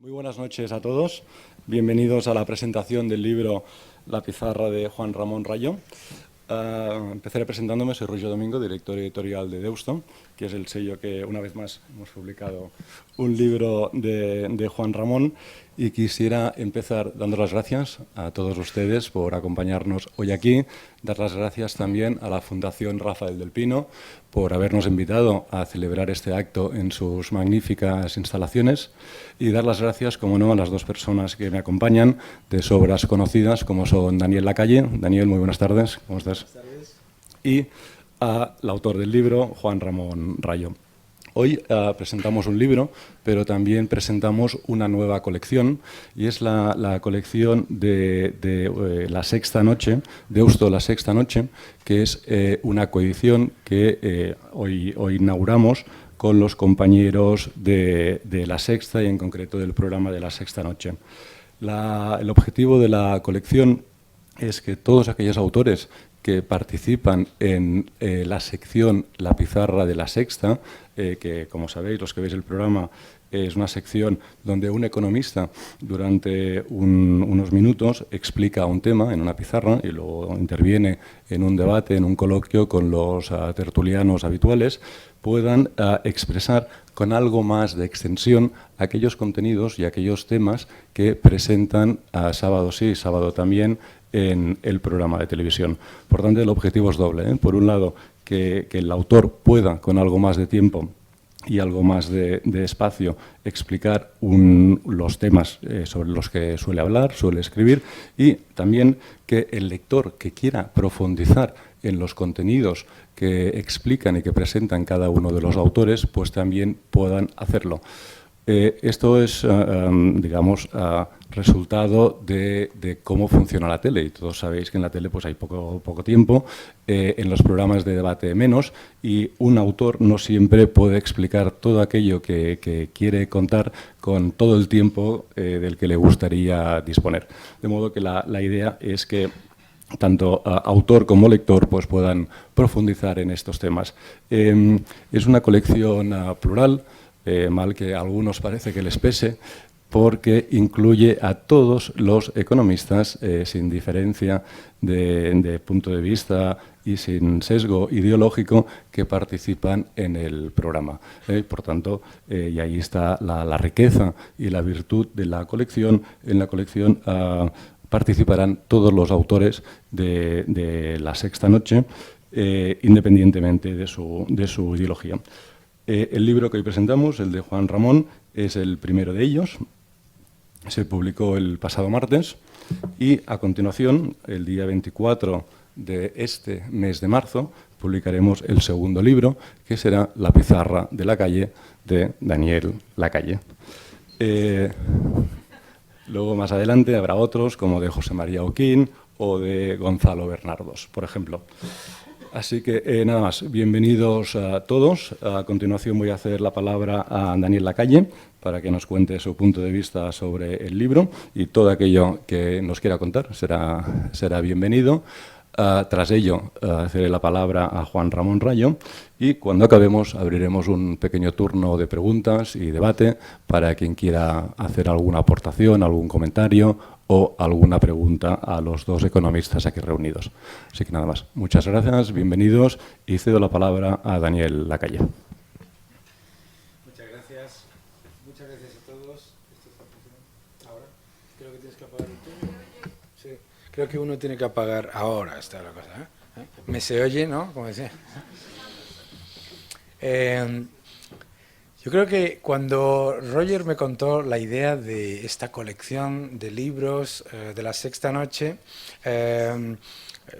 Muy buenas noches a todos. Bienvenidos a la presentación del libro La pizarra de Juan Ramón Rayo. Empezaré presentándome. Soy Roger Domingo, director editorial de Deusto, que es el sello que una vez más hemos publicado un libro de Juan Ramón, y quisiera empezar dando las gracias a todos ustedes por acompañarnos hoy aquí, dar las gracias también a la Fundación Rafael del Pino por habernos invitado a celebrar este acto en sus magníficas instalaciones, y dar las gracias, como no, a las dos personas que me acompañan, de sobras conocidas, como son Daniel Lacalle. Daniel, muy buenas tardes, ¿cómo estás? Buenas tardes. Y al autor del libro, Juan Ramón Rayo. Hoy presentamos un libro, pero también presentamos una nueva colección, y es la colección de La Sexta Noche, Deusto La Sexta Noche, que es una coedición que hoy inauguramos con los compañeros de La Sexta, y en concreto del programa de La Sexta Noche. El objetivo de la colección es que todos aquellos autores que participan en la sección La Pizarra de La Sexta, que, como sabéis, los que veis el programa, es una sección donde un economista durante unos minutos explica un tema en una pizarra y luego interviene en un debate, en un coloquio con los tertulianos habituales, puedan expresar con algo más de extensión aquellos contenidos y aquellos temas que presentan sábado sí, sábado también en el programa de televisión. Por tanto, el objetivo es doble, ¿eh? Por un lado, que el autor pueda, con algo más de tiempo y algo más de espacio, explicar los temas sobre los que suele hablar, suele escribir, y también que el lector que quiera profundizar en los contenidos que explican y que presentan cada uno de los autores, pues también puedan hacerlo. Esto es, digamos, resultado de cómo funciona la tele, y todos sabéis que en la tele pues hay poco tiempo, en los programas de debate menos, y un autor no siempre puede explicar todo aquello que quiere contar con todo el tiempo del que le gustaría disponer. De modo que la idea es que tanto autor como lector pues puedan profundizar en estos temas. Es una colección plural, mal que a algunos parece que les pese, porque incluye a todos los economistas sin diferencia de punto de vista y sin sesgo ideológico que participan en el programa. Por tanto, y ahí está la riqueza y la virtud de la colección. En la colección participarán todos los autores de La Sexta Noche, independientemente de su ideología. El libro que hoy presentamos, el de Juan Ramón, es el primero de ellos. Se publicó el pasado martes, y a continuación, el día 24 de este mes de marzo, publicaremos el segundo libro, que será La Pizarra de la Calle, de Daniel Lacalle. Luego, más adelante, habrá otros, como de José María Oquín o de Gonzalo Bernardos, por ejemplo. Así que nada más, bienvenidos a todos. A continuación voy a ceder la palabra a Daniel Lacalle para que nos cuente su punto de vista sobre el libro, y todo aquello que nos quiera contar será bienvenido. Tras ello, cederé la palabra a Juan Ramón Rayo, y cuando acabemos abriremos un pequeño turno de preguntas y debate para quien quiera hacer alguna aportación, algún comentario o alguna pregunta a los dos economistas aquí reunidos. Así que nada más. Muchas gracias, bienvenidos, y cedo la palabra a Daniel Lacalle. Muchas gracias. Muchas gracias a todos. ¿Esto está funcionando ahora? Creo que tienes que apagar el tuyo. Sí. Creo que uno tiene que apagar ahora, está la cosa, ¿eh? Me se oye, ¿no? Como decía. Yo creo que cuando Roger me contó la idea de esta colección de libros de La Sexta Noche,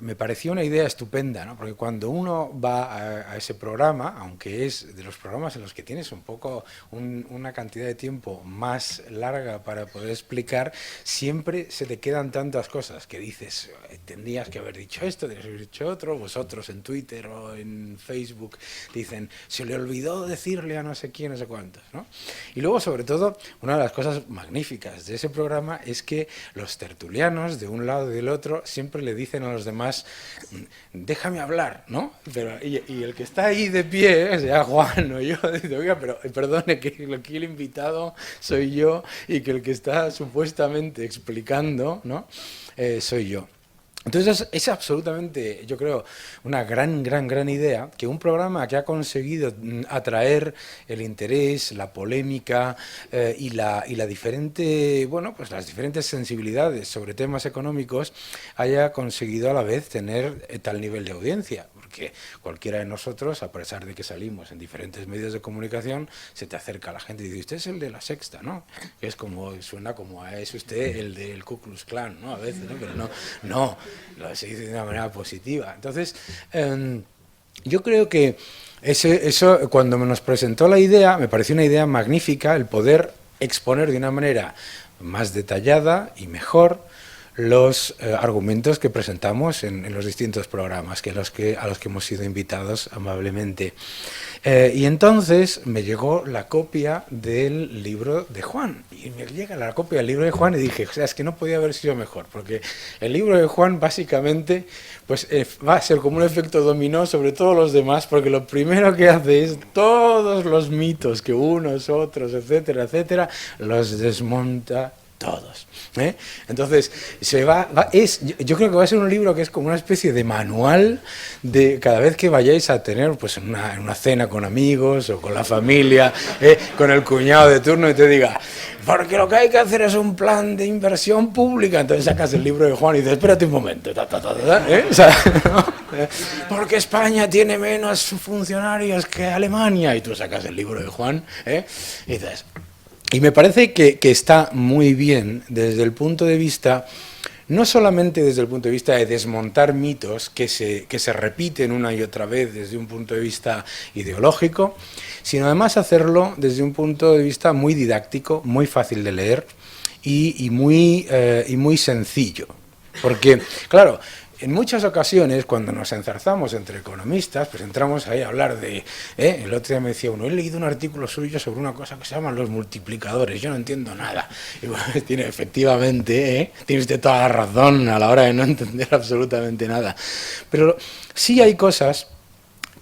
me pareció una idea estupenda, ¿no? Porque cuando uno va a ese programa, aunque es de los programas en los que tienes un poco una cantidad de tiempo más larga para poder explicar, siempre se te quedan tantas cosas que dices, tendrías que haber dicho esto, tendrías que haber dicho otro. Vosotros en Twitter o en Facebook dicen, se le olvidó decirle a no sé quién, no sé cuántos, ¿no? Y luego, sobre todo, una de las cosas magníficas de ese programa es que los tertulianos, de un lado y del otro, siempre le dicen a los demás demás, déjame hablar, ¿no? Pero, y el que está ahí de pie, sea Juan o yo, dice, oiga, pero perdone, que aquí el invitado soy yo y que el que está supuestamente explicando, ¿no? Soy yo. Entonces es absolutamente, yo creo, una gran idea que un programa que ha conseguido atraer el interés, la polémica y la diferente, bueno, pues las diferentes sensibilidades sobre temas económicos haya conseguido a la vez tener tal nivel de audiencia. Porque cualquiera de nosotros, a pesar de que salimos en diferentes medios de comunicación, se te acerca a la gente y dice, usted es el de La Sexta, ¿no? Que es como, suena como a es usted el del Ku Klux Klan, ¿no? A veces, ¿no? Pero no, se dice de una manera positiva. Entonces, yo creo que eso, cuando nos presentó la idea, me pareció una idea magnífica el poder exponer de una manera más detallada y mejor los argumentos que presentamos en los distintos programas a los que hemos sido invitados amablemente. Y entonces me llegó la copia del libro de Juan. Y me llega la copia del libro de Juan y dije, o sea, es que no podía haber sido mejor, porque el libro de Juan básicamente pues, va a ser como un efecto dominó sobre todos los demás, porque lo primero que hace es todos los mitos que unos, otros, etcétera, etcétera, los desmonta todos. Entonces, yo creo que va a ser un libro que es como una especie de manual de cada vez que vayáis a tener pues una cena con amigos o con la familia, con el cuñado de turno y te diga, porque lo que hay que hacer es un plan de inversión pública. Entonces sacas el libro de Juan y dices, espérate un momento, o sea, ¿no? Porque España tiene menos funcionarios que Alemania, y tú sacas el libro de Juan, y dices... Y me parece que está muy bien desde el punto de vista, no solamente desde el punto de vista de desmontar mitos que se repiten una y otra vez desde un punto de vista ideológico, sino además hacerlo desde un punto de vista muy didáctico, muy fácil de leer y muy sencillo. Porque, claro, en muchas ocasiones, cuando nos enzarzamos entre economistas, pues entramos ahí a hablar de... El otro día me decía uno, he leído un artículo suyo sobre una cosa que se llaman los multiplicadores, yo no entiendo nada. Y bueno, efectivamente, tiene usted toda la razón a la hora de no entender absolutamente nada. Pero sí hay cosas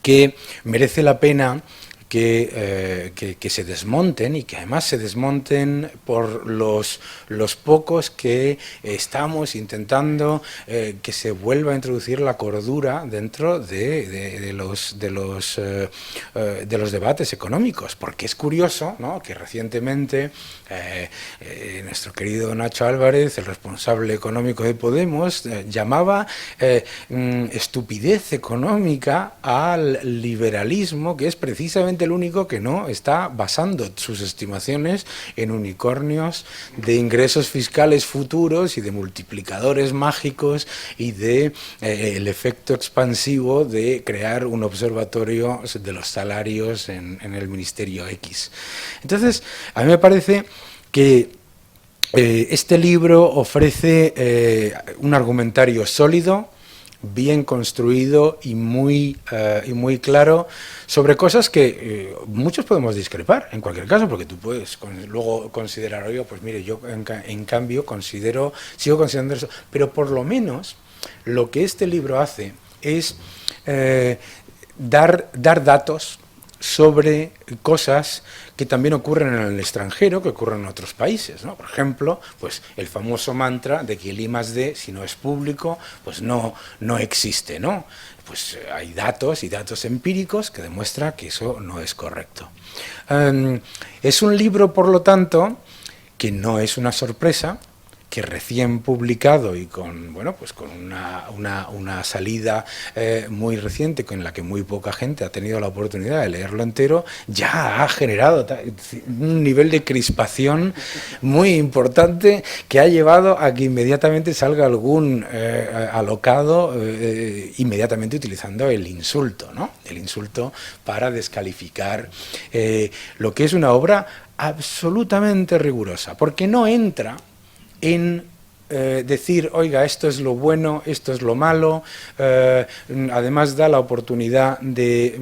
que merece la pena que se desmonten, y que además se desmonten por los pocos que estamos intentando que se vuelva a introducir la cordura dentro de los debates económicos, porque es curioso, ¿no?, que recientemente nuestro querido Nacho Álvarez, el responsable económico de Podemos, llamaba estupidez económica al liberalismo, que es precisamente el único que no está basando sus estimaciones en unicornios de ingresos fiscales futuros y de multiplicadores mágicos y de el efecto expansivo de crear un observatorio de los salarios en el Ministerio X. Entonces, a mí me parece que este libro ofrece un argumentario sólido, bien construido y muy claro sobre cosas que muchos podemos discrepar en cualquier caso, porque tú puedes luego considerar, oye, pues mire, yo en cambio sigo considerando eso, pero por lo menos lo que este libro hace es dar datos sobre cosas que también ocurren en el extranjero, que ocurren en otros países, ¿no? Por ejemplo, pues el famoso mantra de que el I+D, si no es público, pues no existe, ¿no? Pues hay datos y datos empíricos que demuestran que eso no es correcto. Es un libro, por lo tanto, que no es una sorpresa, que recién publicado y con una salida muy reciente, con la que muy poca gente ha tenido la oportunidad de leerlo entero, ya ha generado un nivel de crispación muy importante que ha llevado a que inmediatamente salga algún alocado inmediatamente utilizando el insulto, ¿no? El insulto para descalificar lo que es una obra absolutamente rigurosa, porque no entra en decir, oiga, esto es lo bueno, esto es lo malo, además da la oportunidad de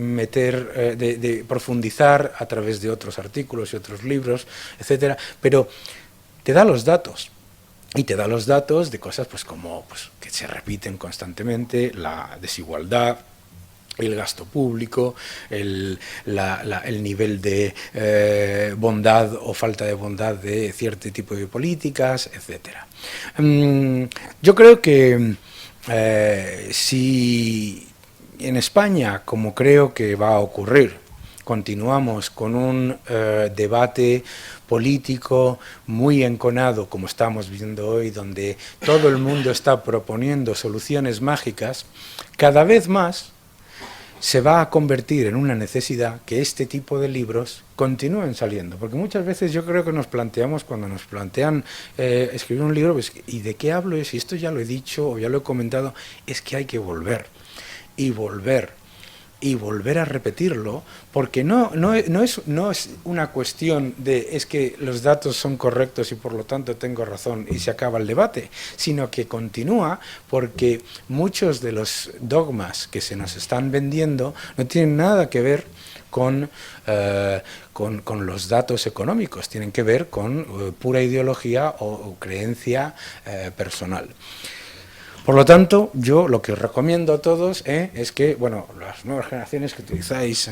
de profundizar a través de otros artículos y otros libros, etcétera, pero te da los datos. y te da los datos de cosas pues como pues, que se repiten constantemente, la desigualdad, el gasto público, el nivel de bondad o falta de bondad de cierto tipo de políticas, etc. Yo creo que si en España, como creo que va a ocurrir, continuamos con un debate político muy enconado, como estamos viendo hoy, donde todo el mundo está proponiendo soluciones mágicas, cada vez más se va a convertir en una necesidad que este tipo de libros continúen saliendo, porque muchas veces yo creo que nos planteamos, cuando nos plantean escribir un libro, pues, ¿y de qué hablo? Si esto ya lo he dicho o ya lo he comentado, es que hay que volver y volver y volver a repetirlo, porque no es una cuestión de es que los datos son correctos y por lo tanto tengo razón y se acaba el debate, sino que continúa porque muchos de los dogmas que se nos están vendiendo no tienen nada que ver con los datos económicos, tienen que ver con pura ideología o creencia personal. Por lo tanto, yo lo que os recomiendo a todos es que, bueno, las nuevas generaciones que utilizáis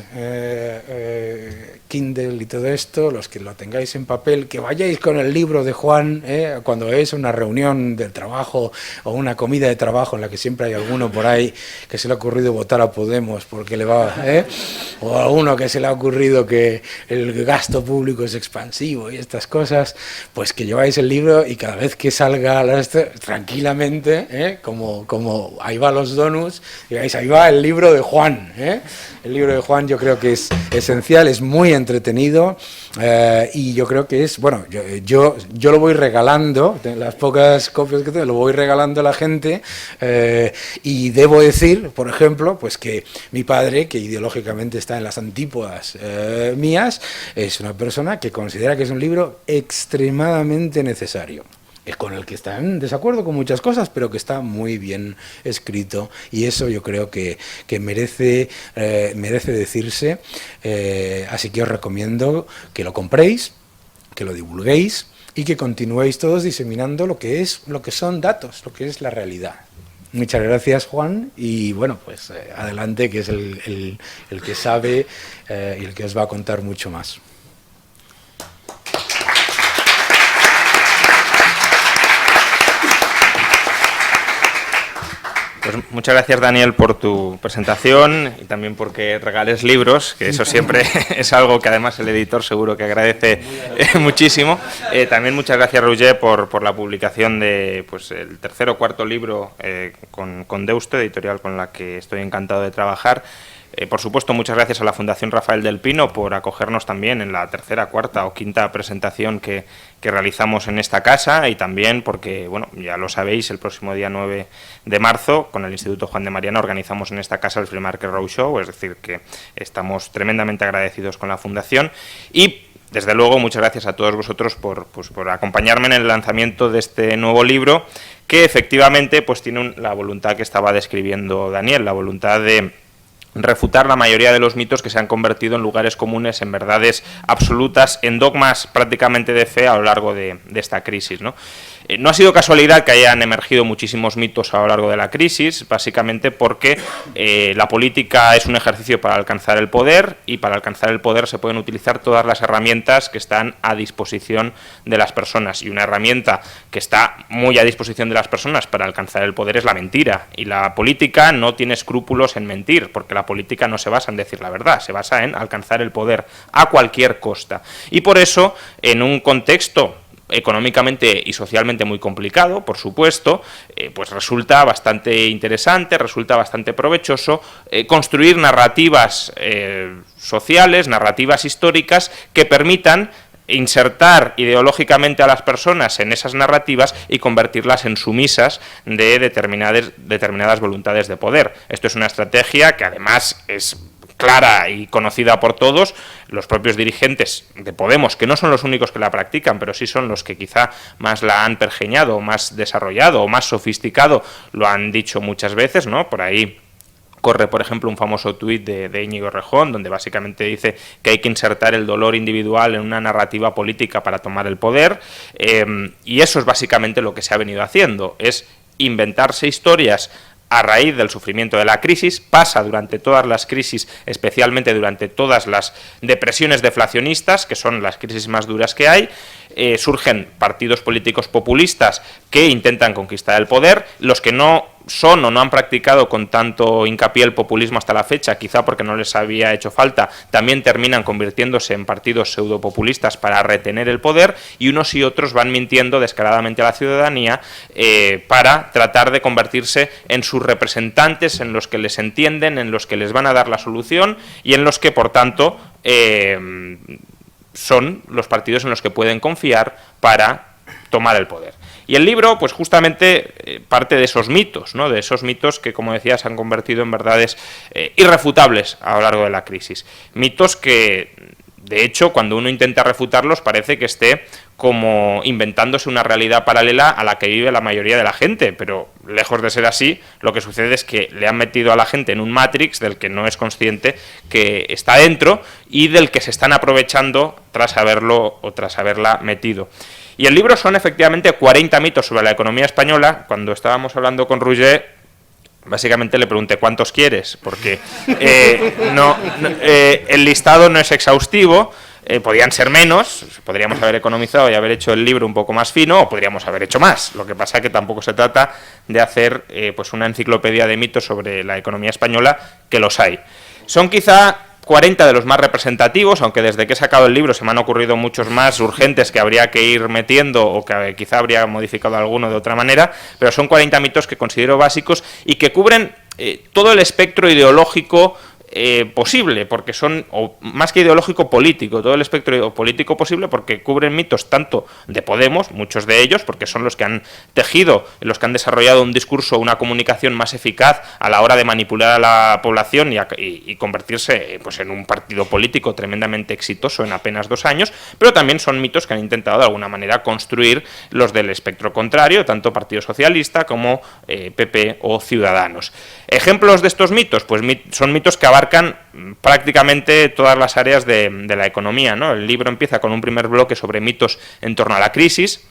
Kindle y todo esto, los que lo tengáis en papel, que vayáis con el libro de Juan cuando es una reunión de trabajo o una comida de trabajo en la que siempre hay alguno por ahí que se le ha ocurrido votar a Podemos porque le va, o a alguno que se le ha ocurrido que el gasto público es expansivo y estas cosas, pues que lleváis el libro y cada vez que salga tranquilamente, como ahí va los donuts, digáis, ahí va el libro de Juan. El libro de Juan yo creo que es esencial, es muy entretenido y yo creo que es, bueno, yo lo voy regalando, las pocas copias que tengo, lo voy regalando a la gente y debo decir, por ejemplo, pues que mi padre, que ideológicamente está en las antípodas mías, es una persona que considera que es un libro extremadamente necesario, con el que está en desacuerdo con muchas cosas, pero que está muy bien escrito, y eso yo creo que merece decirse, así que os recomiendo que lo compréis, que lo divulguéis y que continuéis todos diseminando lo que son datos, lo que es la realidad. Muchas gracias, Juan, y bueno, pues adelante, que es el que sabe y el que os va a contar mucho más. Pues muchas gracias, Daniel, por tu presentación y también porque regales libros, que eso siempre es algo que además el editor seguro que agradece muchísimo. También muchas gracias, Roger, por la publicación de pues el tercer o cuarto libro con Deusto, editorial con la que estoy encantado de trabajar. Por supuesto, muchas gracias a la Fundación Rafael del Pino por acogernos también en la tercera, cuarta o quinta presentación que realizamos en esta casa, y también porque, bueno, ya lo sabéis, el próximo día 9 de marzo con el Instituto Juan de Mariana organizamos en esta casa el Free Market Roadshow, es decir, que estamos tremendamente agradecidos con la Fundación y, desde luego, muchas gracias a todos vosotros por acompañarme en el lanzamiento de este nuevo libro, que efectivamente pues tiene la voluntad que estaba describiendo Daniel, la voluntad de refutar la mayoría de los mitos que se han convertido en lugares comunes, en verdades absolutas, en dogmas prácticamente de fe a lo largo de esta crisis, ¿no? No ha sido casualidad que hayan emergido muchísimos mitos a lo largo de la crisis, básicamente porque la política es un ejercicio para alcanzar el poder, y para alcanzar el poder se pueden utilizar todas las herramientas que están a disposición de las personas, y una herramienta que está muy a disposición de las personas para alcanzar el poder es la mentira, y la política no tiene escrúpulos en mentir, porque la política no se basa en decir la verdad, se basa en alcanzar el poder a cualquier costa, y por eso, en un contexto económicamente y socialmente muy complicado, por supuesto, pues resulta bastante interesante, resulta bastante provechoso construir narrativas sociales, narrativas históricas que permitan insertar ideológicamente a las personas en esas narrativas y convertirlas en sumisas de determinadas voluntades de poder. Esto es una estrategia que además es clara y conocida por todos. Los propios dirigentes de Podemos, que no son los únicos que la practican, pero sí son los que quizá más la han pergeñado, más desarrollado o más sofisticado, lo han dicho muchas veces, ¿no? Por ahí corre, por ejemplo, un famoso tuit de Íñigo Errejón, donde básicamente dice que hay que insertar el dolor individual en una narrativa política para tomar el poder, y eso es básicamente lo que se ha venido haciendo, es inventarse historias a raíz del sufrimiento de la crisis. Pasa durante todas las crisis, especialmente durante todas las depresiones deflacionistas, que son las crisis más duras que hay. Surgen partidos políticos populistas que intentan conquistar el poder. Los que no son o no han practicado con tanto hincapié el populismo hasta la fecha, quizá porque no les había hecho falta, también terminan convirtiéndose en partidos pseudopopulistas para retener el poder, y unos y otros van mintiendo descaradamente a la ciudadanía para tratar de convertirse en sus representantes, en los que les entienden, en los que les van a dar la solución y en los que, por tanto, son los partidos en los que pueden confiar para tomar el poder. Y el libro, pues justamente parte de esos mitos, ¿no? De esos mitos que, como decía, se han convertido en verdades irrefutables a lo largo de la crisis. Mitos que, de hecho, cuando uno intenta refutarlos, parece que esté como inventándose una realidad paralela a la que vive la mayoría de la gente, pero lejos de ser así, lo que sucede es que le han metido a la gente en un Matrix del que no es consciente que está dentro y del que se están aprovechando tras haberlo o tras haberla metido. Y el libro son efectivamente 40 mitos sobre la economía española. Cuando estábamos hablando con Roger, básicamente le pregunté ¿cuántos quieres? Porque el listado no es exhaustivo. Podían ser menos, podríamos haber economizado y haber hecho el libro un poco más fino, o podríamos haber hecho más. Lo que pasa es que tampoco se trata de hacer pues una enciclopedia de mitos sobre la economía española, que los hay. Son quizá 40 de los más representativos, aunque desde que he sacado el libro se me han ocurrido muchos más urgentes que habría que ir metiendo o que quizá habría modificado alguno de otra manera, pero son 40 mitos que considero básicos y que cubren todo el espectro ideológico posible, porque son, o más que ideológico, político, todo el espectro político posible, porque cubren mitos tanto de Podemos, muchos de ellos, porque son los que han tejido, los que han desarrollado un discurso, una comunicación más eficaz a la hora de manipular a la población y convertirse pues en un partido político tremendamente exitoso en apenas 2 años, pero también son mitos que han intentado de alguna manera construir los del espectro contrario, tanto Partido Socialista como PP o Ciudadanos. Ejemplos de estos mitos, pues son mitos que abarcan prácticamente todas las áreas de la economía, ¿no? El libro empieza con un primer bloque sobre mitos en torno a la crisis,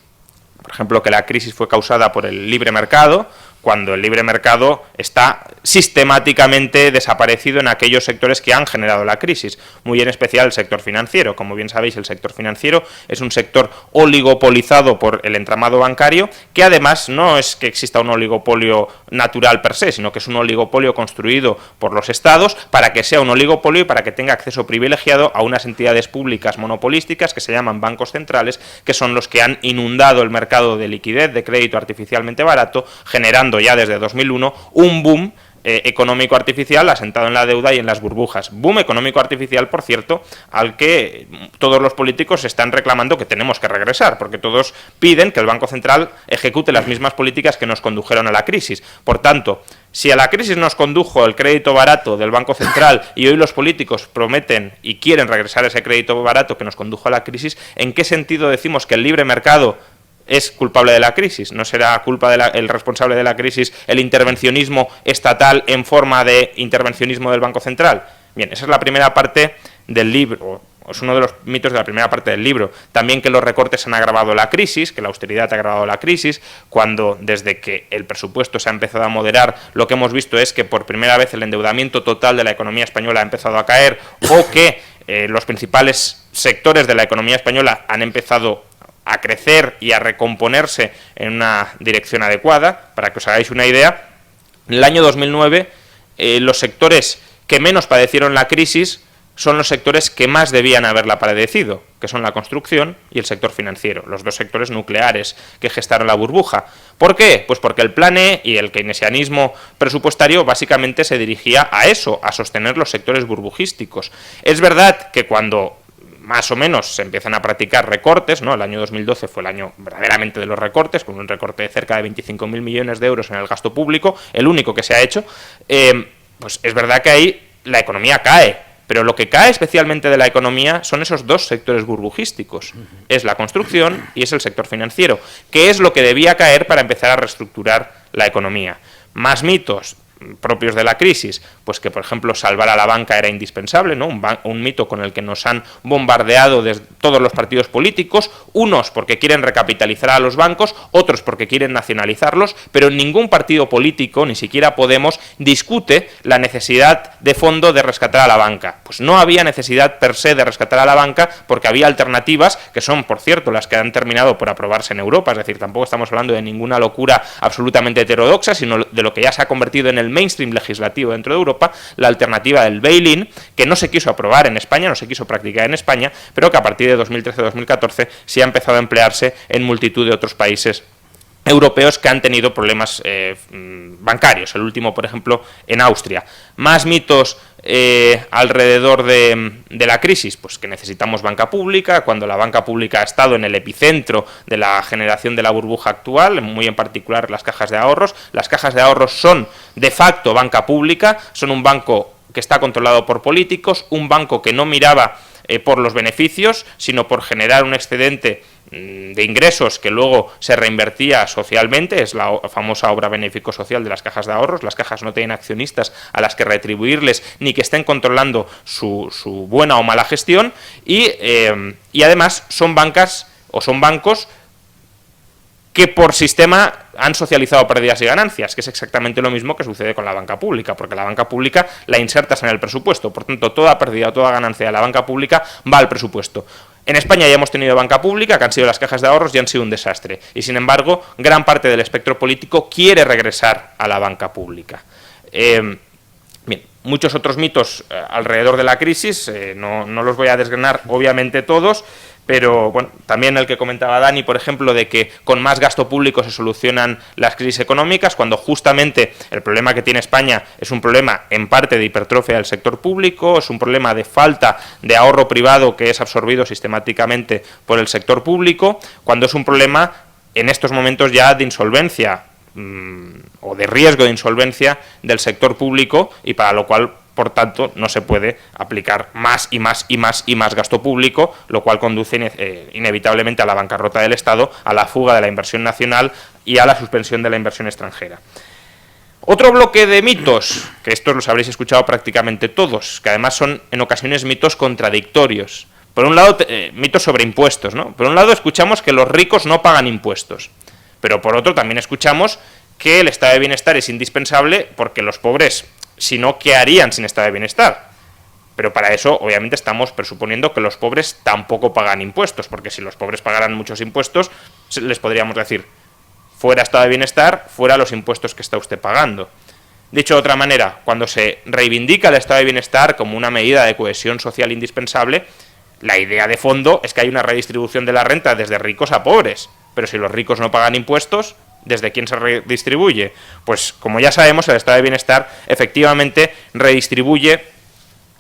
por ejemplo, que la crisis fue causada por el libre mercado, cuando el libre mercado está sistemáticamente desaparecido en aquellos sectores que han generado la crisis, muy en especial el sector financiero. Como bien sabéis, el sector financiero es un sector oligopolizado por el entramado bancario, que además no es que exista un oligopolio natural per se, sino que es un oligopolio construido por los estados para que sea un oligopolio y para que tenga acceso privilegiado a unas entidades públicas monopolísticas que se llaman bancos centrales, que son los que han inundado el mercado de liquidez, de crédito artificialmente barato, generando ya desde 2001 un boom económico artificial asentado en la deuda y en las burbujas. Boom económico artificial, por cierto, al que todos los políticos están reclamando que tenemos que regresar, porque todos piden que el Banco Central ejecute las mismas políticas que nos condujeron a la crisis. Por tanto, si a la crisis nos condujo el crédito barato del Banco Central y hoy los políticos prometen y quieren regresar ese crédito barato que nos condujo a la crisis, ¿en qué sentido decimos que el libre mercado es culpable de la crisis? ¿No será culpa el responsable de la crisis el intervencionismo estatal en forma de intervencionismo del Banco Central? Bien, esa es la primera parte del libro, es uno de los mitos de la primera parte del libro. También que los recortes han agravado la crisis, que la austeridad ha agravado la crisis, cuando desde que el presupuesto se ha empezado a moderar, lo que hemos visto es que por primera vez el endeudamiento total de la economía española ha empezado a caer, o que los principales sectores de la economía española han empezado a crecer y a recomponerse en una dirección adecuada. Para que os hagáis una idea, en el año 2009 los sectores que menos padecieron la crisis son los sectores que más debían haberla padecido, que son la construcción y el sector financiero, los dos sectores nucleares que gestaron la burbuja. ¿Por qué? Pues porque el plan E y el keynesianismo presupuestario básicamente se dirigía a eso, a sostener los sectores burbujísticos. Es verdad que cuando más o menos se empiezan a practicar recortes, ¿no? El año 2012 fue el año verdaderamente de los recortes, con un recorte de cerca de 25.000 millones de euros en el gasto público, el único que se ha hecho, pues es verdad que ahí la economía cae, pero lo que cae especialmente de la economía son esos dos sectores burbujísticos, es la construcción y es el sector financiero, que es lo que debía caer para empezar a reestructurar la economía. Más mitos. propios de la crisis, pues que por ejemplo salvar a la banca era indispensable, ¿no? Un mito con el que nos han bombardeado desde todos los partidos políticos, unos porque quieren recapitalizar a los bancos, otros porque quieren nacionalizarlos, pero ningún partido político, ni siquiera Podemos, discute la necesidad de fondo de rescatar a la banca. Pues no había necesidad per se de rescatar a la banca porque había alternativas que son, por cierto, las que han terminado por aprobarse en Europa, es decir, tampoco estamos hablando de ninguna locura absolutamente heterodoxa, sino de lo que ya se ha convertido en el mainstream legislativo dentro de Europa, la alternativa del bail-in, que no se quiso aprobar en España, no se quiso practicar en España, pero que a partir de 2013-2014 sí ha empezado a emplearse en multitud de otros países europeos que han tenido problemas bancarios, el último, por ejemplo, en Austria. Más mitos alrededor de la crisis, pues que necesitamos banca pública, cuando la banca pública ha estado en el epicentro de la generación de la burbuja actual, muy en particular las cajas de ahorros. Las cajas de ahorros son, de facto, banca pública, son un banco que está controlado por políticos, un banco que no miraba por los beneficios, sino por generar un excedente de ingresos que luego se reinvertía socialmente. Es la famosa obra benéfico-social de las cajas de ahorros. Las cajas no tienen accionistas a las que retribuirles ni que estén controlando su buena o mala gestión y además son bancas o son bancos que por sistema han socializado pérdidas y ganancias, que es exactamente lo mismo que sucede con la banca pública, porque la banca pública la insertas en el presupuesto, por tanto toda pérdida o toda ganancia de la banca pública va al presupuesto. En España ya hemos tenido banca pública, que han sido las cajas de ahorros y han sido un desastre, y sin embargo gran parte del espectro político quiere regresar a la banca pública. Bien, muchos otros mitos alrededor de la crisis, no los voy a desgranar obviamente todos, pero bueno, también el que comentaba Dani, por ejemplo, de que con más gasto público se solucionan las crisis económicas, cuando justamente el problema que tiene España es un problema en parte de hipertrofia del sector público, es un problema de falta de ahorro privado que es absorbido sistemáticamente por el sector público, cuando es un problema en estos momentos ya de insolvencia o de riesgo de insolvencia del sector público y para lo cual, por tanto, no se puede aplicar más y más y más y más gasto público, lo cual conduce inevitablemente a la bancarrota del Estado, a la fuga de la inversión nacional y a la suspensión de la inversión extranjera. Otro bloque de mitos, que estos los habréis escuchado prácticamente todos, que además son en ocasiones mitos contradictorios. Por un lado, mitos sobre impuestos, ¿no? Por un lado escuchamos que los ricos no pagan impuestos, pero por otro también escuchamos que el estado de bienestar es indispensable porque los pobres, si no, ¿qué harían sin estado de bienestar? Pero para eso, obviamente, estamos presuponiendo que los pobres tampoco pagan impuestos, porque si los pobres pagaran muchos impuestos, les podríamos decir, fuera estado de bienestar, fuera los impuestos que está usted pagando. Dicho de otra manera, cuando se reivindica el estado de bienestar como una medida de cohesión social indispensable, la idea de fondo es que hay una redistribución de la renta desde ricos a pobres, pero si los ricos no pagan impuestos, ¿desde quién se redistribuye? Pues como ya sabemos, el estado de bienestar efectivamente redistribuye,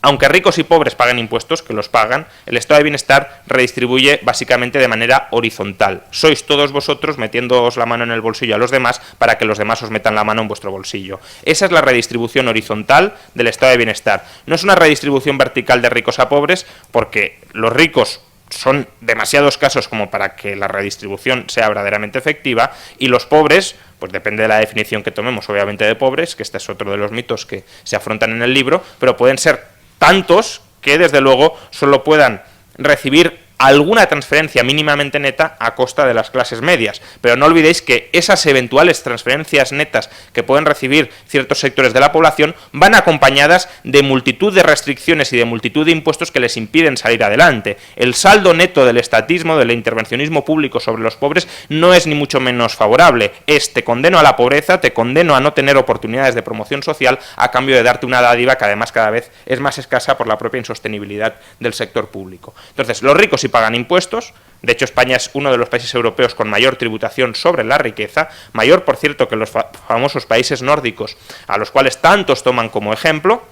aunque ricos y pobres paguen impuestos, que los pagan, el estado de bienestar redistribuye básicamente de manera horizontal. Sois todos vosotros metiéndoos la mano en el bolsillo a los demás para que los demás os metan la mano en vuestro bolsillo. Esa es la redistribución horizontal del estado de bienestar. No es una redistribución vertical de ricos a pobres, porque los ricos son demasiados casos como para que la redistribución sea verdaderamente efectiva, y los pobres, pues depende de la definición que tomemos, obviamente, de pobres, que este es otro de los mitos que se afrontan en el libro, pero pueden ser tantos que desde luego solo puedan recibir alguna transferencia mínimamente neta a costa de las clases medias. Pero no olvidéis que esas eventuales transferencias netas que pueden recibir ciertos sectores de la población van acompañadas de multitud de restricciones y de multitud de impuestos que les impiden salir adelante. El saldo neto del estatismo, del intervencionismo público sobre los pobres, no es ni mucho menos favorable. Es: te condeno a la pobreza, te condeno a no tener oportunidades de promoción social a cambio de darte una dádiva que además cada vez es más escasa por la propia insostenibilidad del sector público. Entonces, los ricos sí pagan impuestos. De hecho, España es uno de los países europeos con mayor tributación sobre la riqueza, mayor, por cierto, que los famosos países nórdicos, a los cuales tantos toman como ejemplo.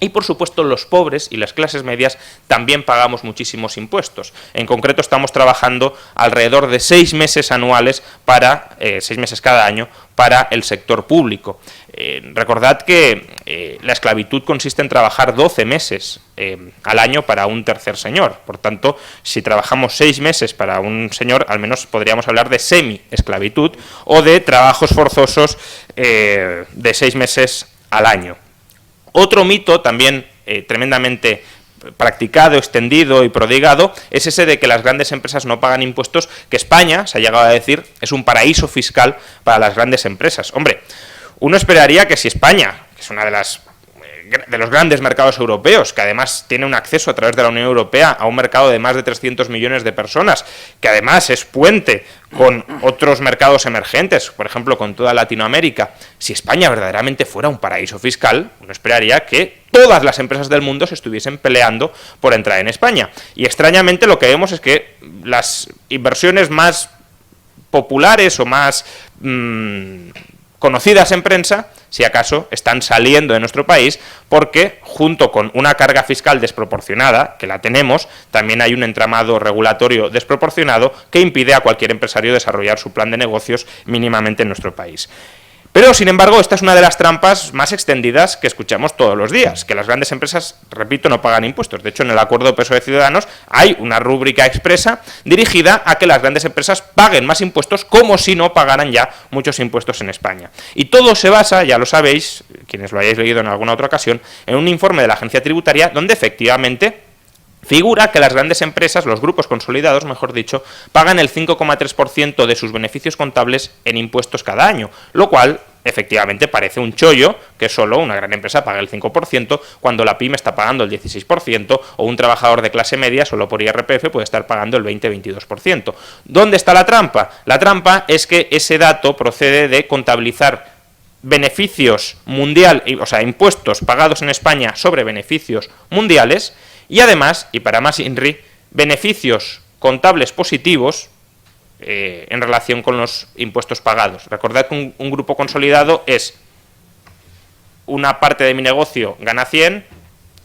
Y, por supuesto, los pobres y las clases medias también pagamos muchísimos impuestos. En concreto, estamos trabajando alrededor de 6 meses anuales, 6 meses cada año, para el sector público. Recordad que la esclavitud consiste en trabajar 12 meses al año para un tercer señor. Por tanto, si trabajamos 6 meses para un señor, al menos podríamos hablar de semi-esclavitud o de trabajos forzosos de 6 meses al año. Otro mito también tremendamente practicado, extendido y prodigado es ese de que las grandes empresas no pagan impuestos, que España, se ha llegado a decir, es un paraíso fiscal para las grandes empresas. Hombre, uno esperaría que si España, que es una de los grandes mercados europeos, que además tiene un acceso a través de la Unión Europea a un mercado de más de 300 millones de personas, que además es puente con otros mercados emergentes, por ejemplo, con toda Latinoamérica, si España verdaderamente fuera un paraíso fiscal, uno esperaría que todas las empresas del mundo se estuviesen peleando por entrar en España. Y extrañamente lo que vemos es que las inversiones más populares o más conocidas en prensa, si acaso, están saliendo de nuestro país porque, junto con una carga fiscal desproporcionada, que la tenemos, también hay un entramado regulatorio desproporcionado que impide a cualquier empresario desarrollar su plan de negocios mínimamente en nuestro país. Pero, sin embargo, esta es una de las trampas más extendidas que escuchamos todos los días, que las grandes empresas, repito, no pagan impuestos. De hecho, en el acuerdo PSOE-Ciudadanos hay una rúbrica expresa dirigida a que las grandes empresas paguen más impuestos, como si no pagaran ya muchos impuestos en España. Y todo se basa, ya lo sabéis, quienes lo hayáis leído en alguna otra ocasión, en un informe de la Agencia Tributaria donde efectivamente figura que las grandes empresas, los grupos consolidados, mejor dicho, pagan el 5,3% de sus beneficios contables en impuestos cada año, lo cual efectivamente parece un chollo que solo una gran empresa paga el 5% cuando la pyme está pagando el 16% o un trabajador de clase media solo por IRPF puede estar pagando el 20-22%. ¿Dónde está la trampa? La trampa es que ese dato procede de contabilizar beneficios impuestos pagados en España sobre beneficios mundiales y además, y para más INRI, beneficios contables positivos en relación con los impuestos pagados. Recordad que un grupo consolidado es una parte de mi negocio gana 100,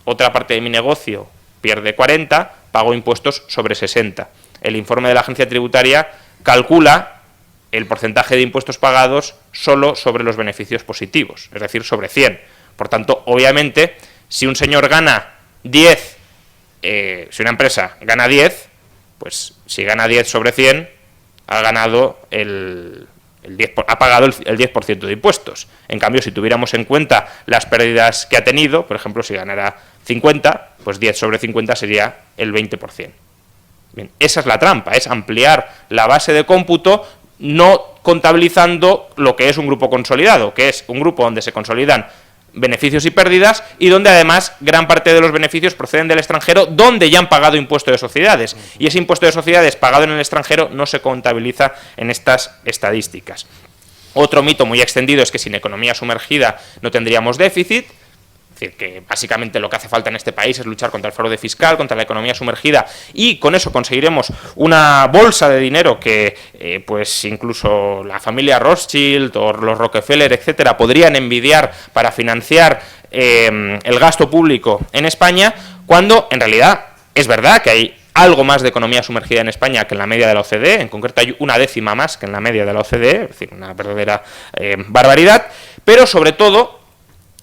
otra parte de mi negocio pierde 40, pago impuestos sobre 60. El informe de la Agencia Tributaria calcula el porcentaje de impuestos pagados solo sobre los beneficios positivos, es decir, sobre 100. Por tanto, obviamente, si un señor gana 10, si una empresa gana 10, pues si gana 10 sobre 100, ha ganado ha pagado el 10% de impuestos. En cambio, si tuviéramos en cuenta las pérdidas que ha tenido, por ejemplo, si ganara 50, pues 10 sobre 50 sería el 20%. Bien, esa es la trampa, es ampliar la base de cómputo no contabilizando lo que es un grupo consolidado, que es un grupo donde se consolidan beneficios y pérdidas y donde además gran parte de los beneficios proceden del extranjero donde ya han pagado impuesto de sociedades y ese impuesto de sociedades pagado en el extranjero no se contabiliza en estas estadísticas. Otro mito muy extendido es que sin economía sumergida no tendríamos déficit. Es decir, que básicamente lo que hace falta en este país es luchar contra el fraude fiscal, contra la economía sumergida y con eso conseguiremos una bolsa de dinero que pues incluso la familia Rothschild o los Rockefeller, etcétera, podrían envidiar para financiar el gasto público en España, cuando en realidad es verdad que hay algo más de economía sumergida en España que en la media de la OCDE, en concreto hay una décima más que en la media de la OCDE, es decir, una verdadera barbaridad, pero sobre todo,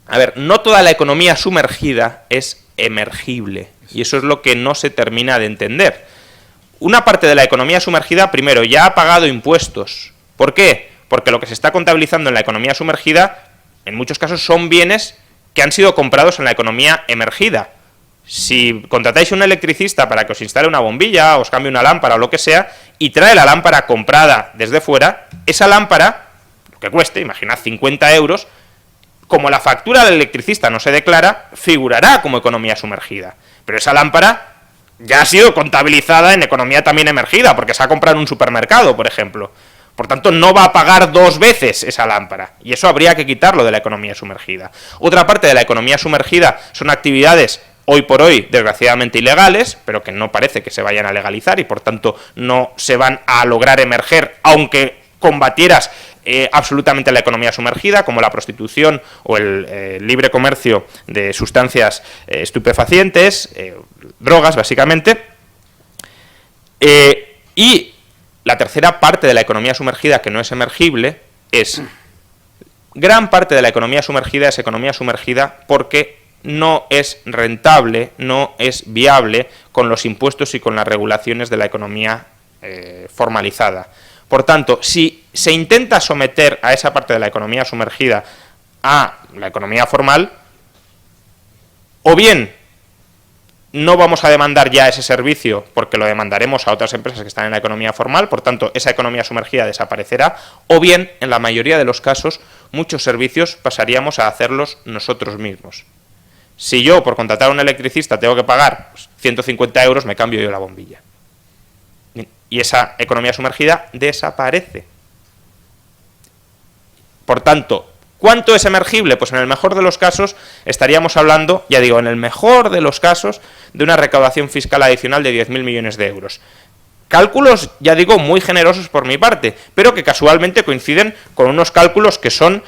a ver, no toda la economía sumergida es emergible, y eso es lo que no se termina de entender. Una parte de la economía sumergida, primero, ya ha pagado impuestos. ¿Por qué? Porque lo que se está contabilizando en la economía sumergida, en muchos casos, son bienes que han sido comprados en la economía emergida. Si contratáis a un electricista para que os instale una bombilla, os cambie una lámpara o lo que sea, y trae la lámpara comprada desde fuera, esa lámpara, lo que cueste, imaginad 50 euros, como la factura del electricista no se declara, figurará como economía sumergida. Pero esa lámpara ya ha sido contabilizada en economía también emergida, porque se ha comprado en un supermercado, por ejemplo. Por tanto, no va a pagar dos veces esa lámpara, y eso habría que quitarlo de la economía sumergida. Otra parte de la economía sumergida son actividades hoy por hoy, desgraciadamente, ilegales, pero que no parece que se vayan a legalizar, y por tanto no se van a lograr emerger, aunque combatieras absolutamente la economía sumergida, como la prostitución o el libre comercio de sustancias estupefacientes, drogas básicamente. Y la tercera parte de la economía sumergida que no es emergible es, gran parte de la economía sumergida es economía sumergida porque no es rentable, no es viable con los impuestos y con las regulaciones de la economía formalizada. Por tanto, si se intenta someter a esa parte de la economía sumergida a la economía formal, o bien no vamos a demandar ya ese servicio porque lo demandaremos a otras empresas que están en la economía formal, por tanto, esa economía sumergida desaparecerá, o bien, en la mayoría de los casos, muchos servicios pasaríamos a hacerlos nosotros mismos. Si yo, por contratar a un electricista, tengo que pagar 150 euros, me cambio yo la bombilla. Y esa economía sumergida desaparece. Por tanto, ¿cuánto es emergible? Pues en el mejor de los casos estaríamos hablando, ya digo, en el mejor de los casos, de una recaudación fiscal adicional de 10.000 millones de euros. Cálculos, ya digo, muy generosos por mi parte, pero que casualmente coinciden con unos cálculos que son,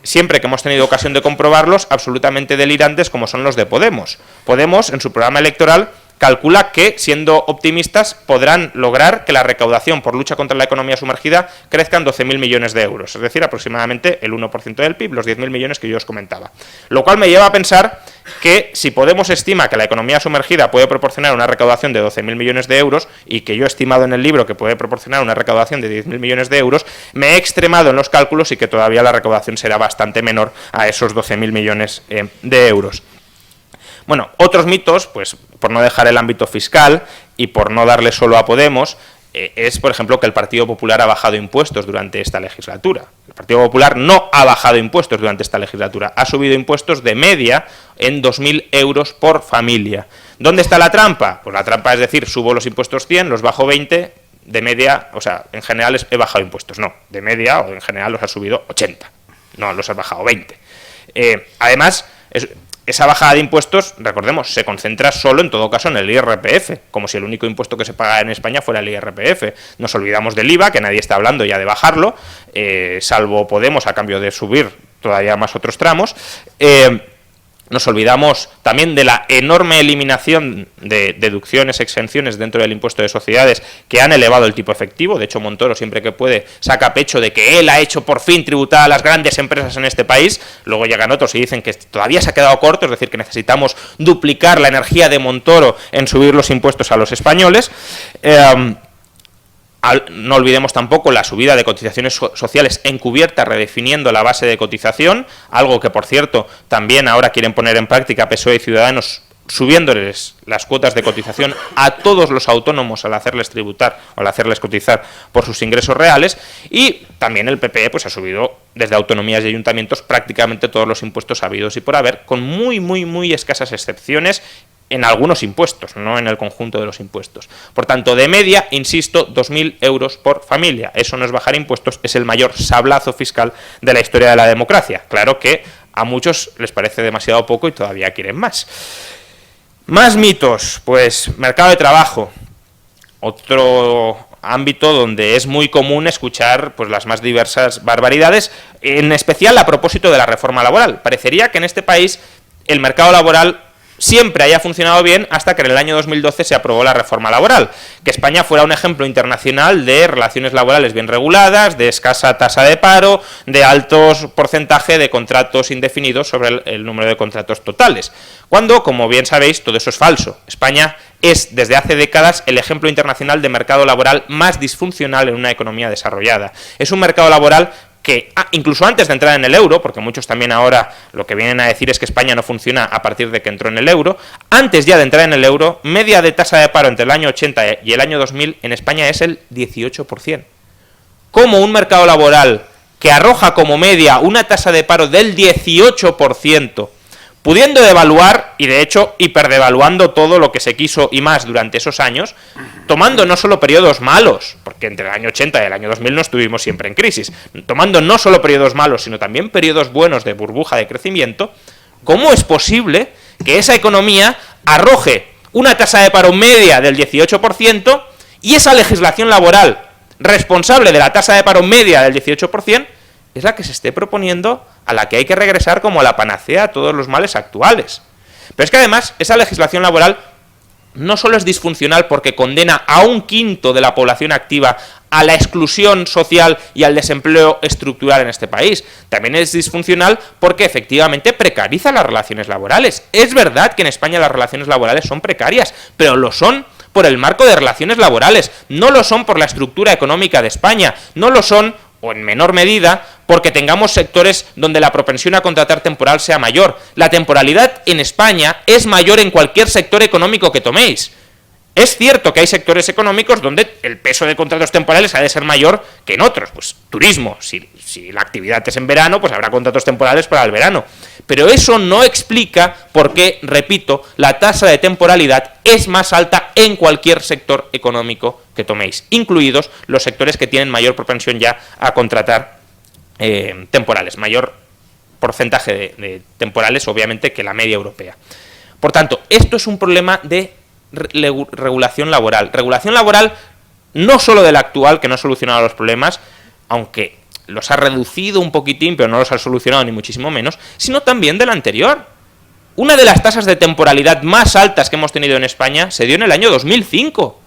siempre que hemos tenido ocasión de comprobarlos, absolutamente delirantes, como son los de Podemos. Podemos, en su programa electoral, calcula que, siendo optimistas, podrán lograr que la recaudación por lucha contra la economía sumergida crezca en 12.000 millones de euros, es decir, aproximadamente el 1% del PIB, los 10.000 millones que yo os comentaba. Lo cual me lleva a pensar que si Podemos estima que la economía sumergida puede proporcionar una recaudación de 12.000 millones de euros, y que yo he estimado en el libro que puede proporcionar una recaudación de 10.000 millones de euros, me he extremado en los cálculos y que todavía la recaudación será bastante menor a esos 12.000 millones de euros. Bueno, otros mitos, pues por no dejar el ámbito fiscal y por no darle solo a Podemos, es, por ejemplo, que el Partido Popular ha bajado impuestos durante esta legislatura. El Partido Popular no ha bajado impuestos durante esta legislatura, ha subido impuestos de media en 2.000 euros por familia. ¿Dónde está la trampa? Pues la trampa es decir, subo los impuestos 100, los bajo 20, de media, o sea, en general he bajado impuestos. No, de media o en general los ha subido 80, no los has bajado 20. Además, esa bajada de impuestos, recordemos, se concentra solo en todo caso en el IRPF, como si el único impuesto que se paga en España fuera el IRPF. Nos olvidamos del IVA, que nadie está hablando ya de bajarlo, salvo Podemos a cambio de subir todavía más otros tramos. Nos olvidamos también de la enorme eliminación de deducciones, exenciones dentro del impuesto de sociedades que han elevado el tipo efectivo. De hecho, Montoro, siempre que puede, saca pecho de que él ha hecho por fin tributar a las grandes empresas en este país. Luego llegan otros y dicen que todavía se ha quedado corto, es decir, que necesitamos duplicar la energía de Montoro en subir los impuestos a los españoles. No olvidemos tampoco la subida de cotizaciones sociales encubierta, redefiniendo la base de cotización, algo que, por cierto, también ahora quieren poner en práctica PSOE y Ciudadanos, subiéndoles las cuotas de cotización a todos los autónomos al hacerles tributar o al hacerles cotizar por sus ingresos reales. Y también el PP pues ha subido desde autonomías y ayuntamientos prácticamente todos los impuestos habidos y por haber, con muy escasas excepciones en algunos impuestos, no en el conjunto de los impuestos. Por tanto, de media, insisto, 2.000 euros por familia. Eso no es bajar impuestos, es el mayor sablazo fiscal de la historia de la democracia. Claro que a muchos les parece demasiado poco y todavía quieren más. Más mitos, pues mercado de trabajo. Otro ámbito donde es muy común escuchar pues las más diversas barbaridades, en especial a propósito de la reforma laboral. Parecería que en este país el mercado laboral siempre haya funcionado bien hasta que en el año 2012 se aprobó la reforma laboral. Que España fuera un ejemplo internacional de relaciones laborales bien reguladas, de escasa tasa de paro, de altos porcentaje de contratos indefinidos sobre el número de contratos totales. Cuando, como bien sabéis, todo eso es falso. España es, desde hace décadas, el ejemplo internacional de mercado laboral más disfuncional en una economía desarrollada. Es un mercado laboral que incluso antes de entrar en el euro, porque muchos también ahora lo que vienen a decir es que España no funciona a partir de que entró en el euro, antes ya de entrar en el euro, media de tasa de paro entre el año 80 y el año 2000 en España es el 18%. Como un mercado laboral que arroja como media una tasa de paro del 18%, pudiendo devaluar, y de hecho hiperdevaluando todo lo que se quiso y más durante esos años, tomando no solo periodos malos, porque entre el año 80 y el año 2000 no estuvimos siempre en crisis, tomando no solo periodos malos, sino también periodos buenos de burbuja de crecimiento, ¿cómo es posible que esa economía arroje una tasa de paro media del 18% y esa legislación laboral responsable de la tasa de paro media del 18% es la que se esté proponiendo, a la que hay que regresar como a la panacea a todos los males actuales? Pero es que además esa legislación laboral no solo es disfuncional porque condena a 1/5 de la población activa a la exclusión social y al desempleo estructural en este país, también es disfuncional porque efectivamente precariza las relaciones laborales. Es verdad que en España las relaciones laborales son precarias, pero lo son por el marco de relaciones laborales, no lo son por la estructura económica de España, no lo son o en menor medida, porque tengamos sectores donde la propensión a contratar temporal sea mayor. La temporalidad en España es mayor en cualquier sector económico que toméis. Es cierto que hay sectores económicos donde el peso de contratos temporales ha de ser mayor que en otros. Pues turismo, si la actividad es en verano, pues habrá contratos temporales para el verano. Pero eso no explica por qué, repito, la tasa de temporalidad es más alta en cualquier sector económico que toméis, incluidos los sectores que tienen mayor propensión ya a contratar temporales, mayor porcentaje de temporales, obviamente, que la media europea. Por tanto, esto es un problema de regulación laboral. Regulación laboral no solo de la actual, que no ha solucionado los problemas, aunque los ha reducido un poquitín, pero no los ha solucionado ni muchísimo menos, sino también de la anterior. Una de las tasas de temporalidad más altas que hemos tenido en España se dio en el año 2005.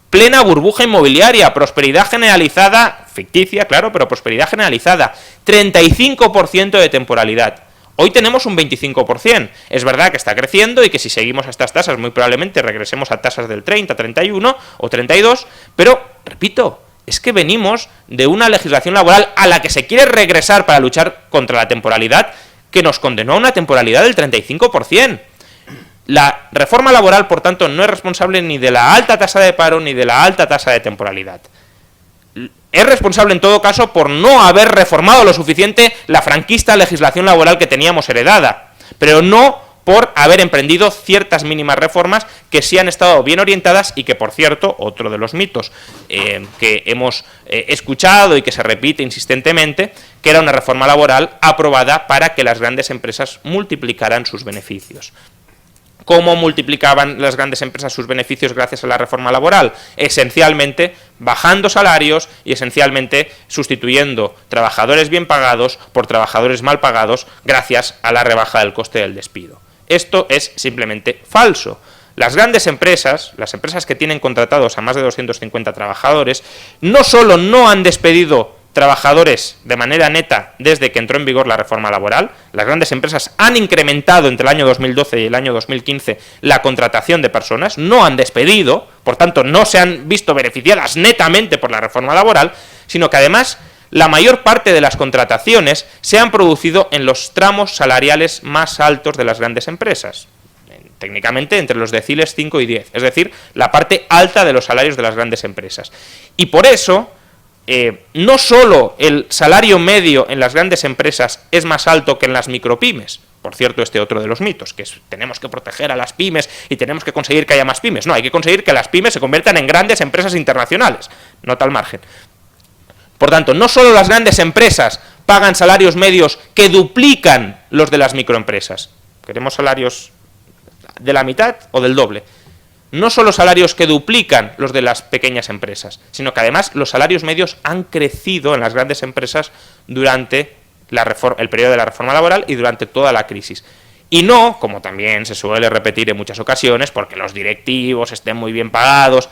Plena burbuja inmobiliaria, prosperidad generalizada, ficticia, claro, pero prosperidad generalizada. 35% de temporalidad. Hoy tenemos un 25%. Es verdad que está creciendo y que si seguimos a estas tasas muy probablemente regresemos a tasas del 30, 31 o 32, pero, repito, es que venimos de una legislación laboral a la que se quiere regresar para luchar contra la temporalidad, que nos condenó a una temporalidad del 35%. La reforma laboral, por tanto, no es responsable ni de la alta tasa de paro ni de la alta tasa de temporalidad. Es responsable, en todo caso, por no haber reformado lo suficiente la franquista legislación laboral que teníamos heredada, pero no por haber emprendido ciertas mínimas reformas que sí han estado bien orientadas y que, por cierto, otro de los mitos que hemos escuchado y que se repite insistentemente, que era una reforma laboral aprobada para que las grandes empresas multiplicaran sus beneficios. ¿Cómo multiplicaban las grandes empresas sus beneficios gracias a la reforma laboral? Esencialmente bajando salarios y esencialmente sustituyendo trabajadores bien pagados por trabajadores mal pagados gracias a la rebaja del coste del despido. Esto es simplemente falso. Las grandes empresas, las empresas que tienen contratados a más de 250 trabajadores, no solo no han despedido trabajadores de manera neta desde que entró en vigor la reforma laboral, las grandes empresas han incrementado entre el año 2012 y el año 2015 la contratación de personas, no han despedido, por tanto no se han visto beneficiadas netamente por la reforma laboral, sino que además la mayor parte de las contrataciones se han producido en los tramos salariales más altos de las grandes empresas, técnicamente entre los deciles 5 y 10, es decir, la parte alta de los salarios de las grandes empresas. Y por eso no solo el salario medio en las grandes empresas es más alto que en las micropymes, por cierto, este otro de los mitos, que es tenemos que proteger a las pymes y tenemos que conseguir que haya más pymes. No, hay que conseguir que las pymes se conviertan en grandes empresas internacionales, nota al margen. Por tanto, no solo las grandes empresas pagan salarios medios que duplican los de las microempresas, queremos salarios de la mitad o del doble. No solo salarios que duplican los de las pequeñas empresas, sino que además los salarios medios han crecido en las grandes empresas durante el periodo de la reforma laboral y durante toda la crisis. Y no, como también se suele repetir en muchas ocasiones, porque los directivos estén muy bien pagados,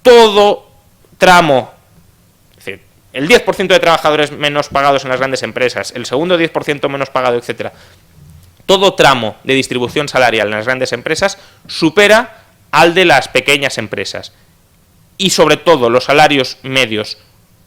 todo tramo, es decir, el 10% de trabajadores menos pagados en las grandes empresas, el segundo 10% menos pagado, etcétera, todo tramo de distribución salarial en las grandes empresas supera al de las pequeñas empresas. Y sobre todo los salarios medios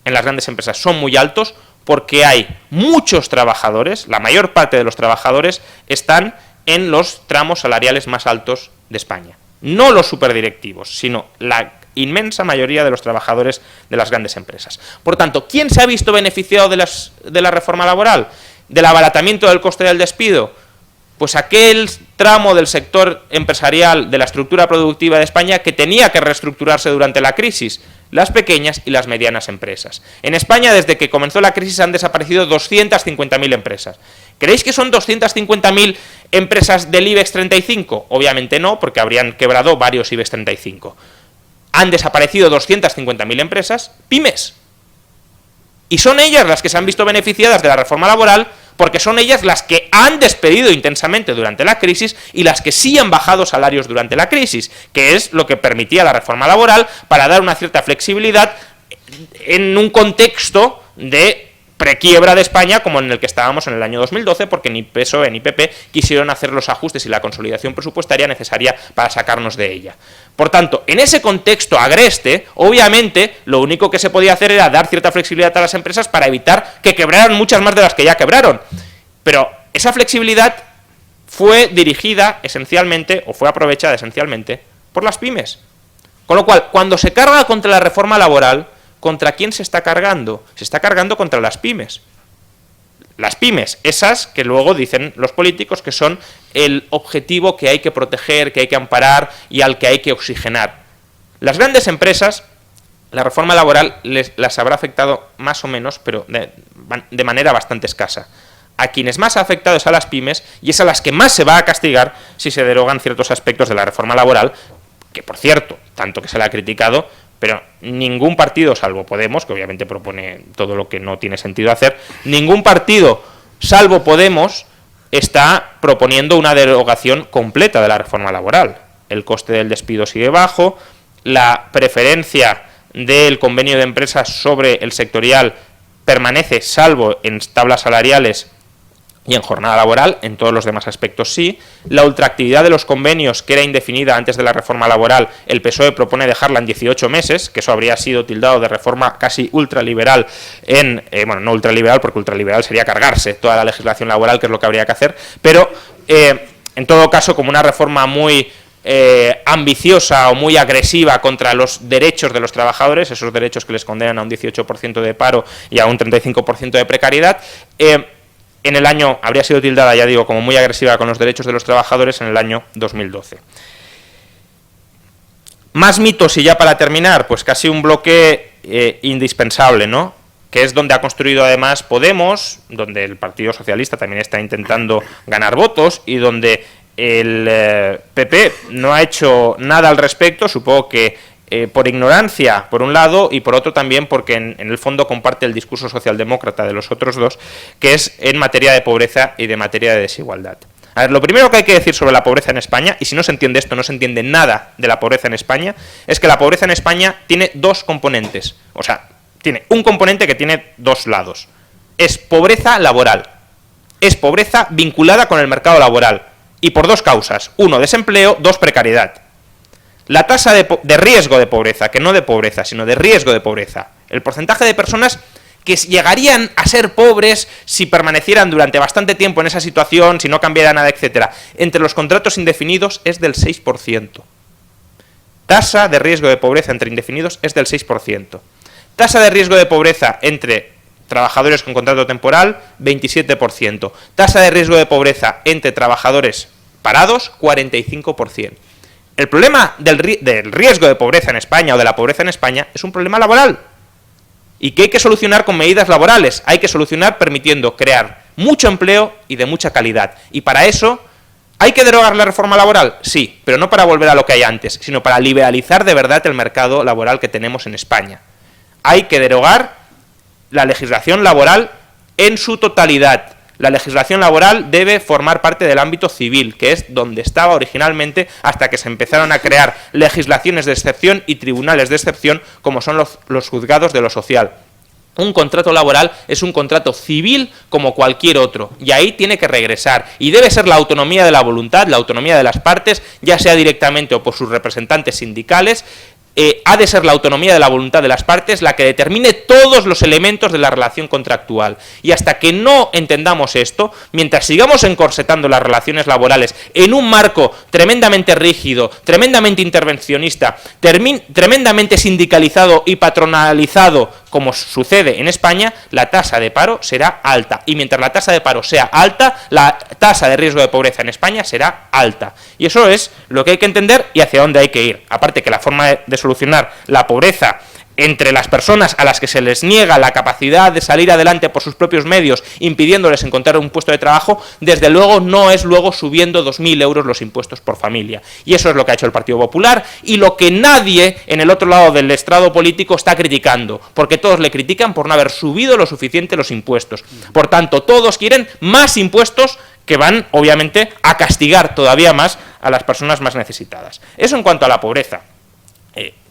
en las grandes empresas son muy altos porque hay muchos trabajadores, la mayor parte de los trabajadores están en los tramos salariales más altos de España. No los superdirectivos, sino la inmensa mayoría de los trabajadores de las grandes empresas. Por tanto, ¿quién se ha visto beneficiado de la reforma laboral? ¿Del abaratamiento del coste del despido? Pues aquel tramo del sector empresarial, de la estructura productiva de España, que tenía que reestructurarse durante la crisis, las pequeñas y las medianas empresas. En España, desde que comenzó la crisis, han desaparecido 250.000 empresas. ¿Creéis que son 250.000 empresas del IBEX 35? Obviamente no, porque habrían quebrado varios IBEX 35. Han desaparecido 250.000 empresas, pymes. Y son ellas las que se han visto beneficiadas de la reforma laboral, porque son ellas las que han despedido intensamente durante la crisis y las que sí han bajado salarios durante la crisis, que es lo que permitía la reforma laboral para dar una cierta flexibilidad en un contexto de prequiebra de España como en el que estábamos en el año 2012, porque ni PSOE ni PP quisieron hacer los ajustes y la consolidación presupuestaria necesaria para sacarnos de ella. Por tanto, en ese contexto agreste, obviamente, lo único que se podía hacer era dar cierta flexibilidad a las empresas para evitar que quebraran muchas más de las que ya quebraron. Pero esa flexibilidad fue dirigida esencialmente, o fue aprovechada esencialmente, por las pymes. Con lo cual, cuando se carga contra la reforma laboral, ¿contra quién se está cargando? Se está cargando contra las pymes. Las pymes, esas que luego dicen los políticos que son el objetivo que hay que proteger, que hay que amparar y al que hay que oxigenar. Las grandes empresas, la reforma laboral las habrá afectado más o menos, pero de manera bastante escasa. A quienes más ha afectado es a las pymes y es a las que más se va a castigar si se derogan ciertos aspectos de la reforma laboral, que por cierto, tanto que se la ha criticado, pero ningún partido, salvo Podemos, que obviamente propone todo lo que no tiene sentido hacer, ningún partido, salvo Podemos, está proponiendo una derogación completa de la reforma laboral. El coste del despido sigue bajo, la preferencia del convenio de empresas sobre el sectorial permanece, salvo en tablas salariales y en jornada laboral, en todos los demás aspectos sí. La ultraactividad de los convenios, que era indefinida antes de la reforma laboral, el PSOE propone dejarla en 18 meses, que eso habría sido tildado de reforma casi ultraliberal, bueno, no ultraliberal, porque ultraliberal sería cargarse toda la legislación laboral, que es lo que habría que hacer, pero en todo caso como una reforma muy ambiciosa o muy agresiva contra los derechos de los trabajadores, esos derechos que les condenan a un 18% de paro y a un 35% de precariedad, en el año, habría sido tildada, ya digo, como muy agresiva con los derechos de los trabajadores en el año 2012. Más mitos, y ya para terminar, pues casi un bloque indispensable, ¿no? Que es donde ha construido además Podemos, donde el Partido Socialista también está intentando ganar votos y donde el PP no ha hecho nada al respecto, supongo que por ignorancia, por un lado, y por otro también porque en el fondo comparte el discurso socialdemócrata de los otros dos, que es en materia de pobreza y de materia de desigualdad. A ver, lo primero que hay que decir sobre la pobreza en España, y si no se entiende esto, no se entiende nada de la pobreza en España, es que la pobreza en España tiene dos componentes. O sea, tiene un componente que tiene dos lados. Es pobreza laboral. Es pobreza vinculada con el mercado laboral. Y por dos causas. Uno, desempleo. Dos, precariedad. La tasa de riesgo de pobreza, que no de pobreza, sino de riesgo de pobreza. El porcentaje de personas que llegarían a ser pobres si permanecieran durante bastante tiempo en esa situación, si no cambiara nada, etcétera, entre los contratos indefinidos es del 6%. Tasa de riesgo de pobreza entre indefinidos es del 6%. Tasa de riesgo de pobreza entre trabajadores con contrato temporal, 27%. Tasa de riesgo de pobreza entre trabajadores parados, 45%. El problema del riesgo de pobreza en España o de la pobreza en España es un problema laboral y que hay que solucionar con medidas laborales. Hay que solucionar permitiendo crear mucho empleo y de mucha calidad. Y para eso, ¿hay que derogar la reforma laboral? Sí, pero no para volver a lo que hay antes, sino para liberalizar de verdad el mercado laboral que tenemos en España. Hay que derogar la legislación laboral en su totalidad. La legislación laboral debe formar parte del ámbito civil, que es donde estaba originalmente hasta que se empezaron a crear legislaciones de excepción y tribunales de excepción, como son los juzgados de lo social. Un contrato laboral es un contrato civil como cualquier otro, y ahí tiene que regresar, y debe ser la autonomía de la voluntad, la autonomía de las partes, ya sea directamente o por sus representantes sindicales. Ha de ser la autonomía de la voluntad de las partes la que determine todos los elementos de la relación contractual. Y hasta que no entendamos esto, mientras sigamos encorsetando las relaciones laborales en un marco tremendamente rígido, tremendamente intervencionista, tremendamente sindicalizado y patronalizado, como sucede en España, la tasa de paro será alta. Y mientras la tasa de paro sea alta, la tasa de riesgo de pobreza en España será alta. Y eso es lo que hay que entender y hacia dónde hay que ir. Aparte que la forma de solucionar la pobreza entre las personas a las que se les niega la capacidad de salir adelante por sus propios medios, impidiéndoles encontrar un puesto de trabajo, desde luego no es luego subiendo 2.000 euros los impuestos por familia. Y eso es lo que ha hecho el Partido Popular y lo que nadie en el otro lado del estrado político está criticando, porque todos le critican por no haber subido lo suficiente los impuestos. Por tanto, todos quieren más impuestos que van, obviamente, a castigar todavía más a las personas más necesitadas. Eso en cuanto a la pobreza.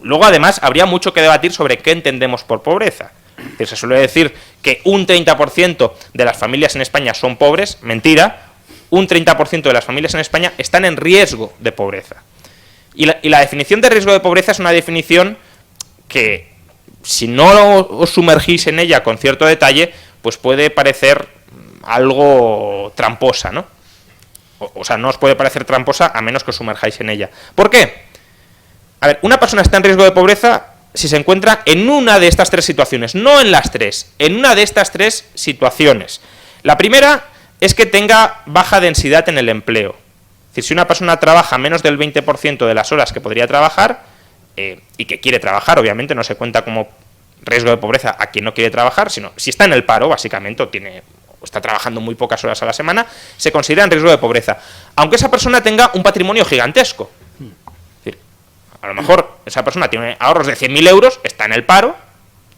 Luego, además, habría mucho que debatir sobre qué entendemos por pobreza. Se suele decir que un 30% de las familias en España son pobres. Mentira. Un 30% de las familias en España están en riesgo de pobreza. Y la definición de riesgo de pobreza es una definición que, si no os sumergís en ella con cierto detalle, pues puede parecer algo tramposa, ¿no? O sea, no os puede parecer tramposa a menos que os sumerjáis en ella. ¿Por qué? A ver, una persona está en riesgo de pobreza si se encuentra en una de estas tres situaciones, no en las tres, en una de estas tres situaciones. La primera es que tenga baja densidad en el empleo. Es decir, si una persona trabaja menos del 20% de las horas que podría trabajar, y que quiere trabajar, obviamente no se cuenta como riesgo de pobreza a quien no quiere trabajar, sino si está en el paro, básicamente, o está trabajando muy pocas horas a la semana, se considera en riesgo de pobreza, aunque esa persona tenga un patrimonio gigantesco. Es decir, a lo mejor esa persona tiene ahorros de 100.000 euros, está en el paro,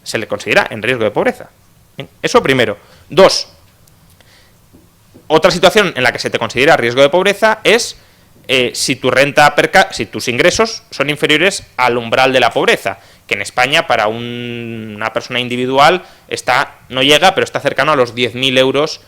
se le considera en riesgo de pobreza. Bien, eso primero. Dos, otra situación en la que se te considera riesgo de pobreza es si si tus ingresos son inferiores al umbral de la pobreza, que en España para una persona individual no llega, pero está cercano a los 10.000 euros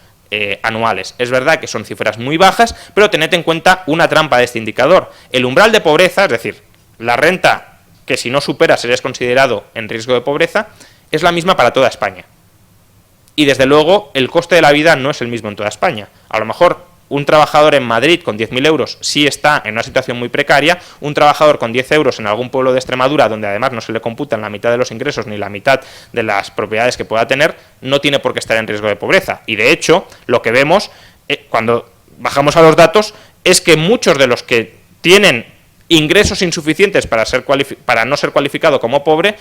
anuales. Es verdad que son cifras muy bajas, pero tened en cuenta una trampa de este indicador. El umbral de pobreza, es decir, la renta que si no supera serías considerado en riesgo de pobreza, es la misma para toda España. Y desde luego el coste de la vida no es el mismo en toda España. A lo mejor un trabajador en Madrid con 10.000 euros sí está en una situación muy precaria, un trabajador con 10 euros en algún pueblo de Extremadura, donde además no se le computan la mitad de los ingresos ni la mitad de las propiedades que pueda tener, no tiene por qué estar en riesgo de pobreza. Y de hecho, lo que vemos cuando bajamos a los datos es que muchos de los que tienen ingresos insuficientes para no ser cualificado como pobre,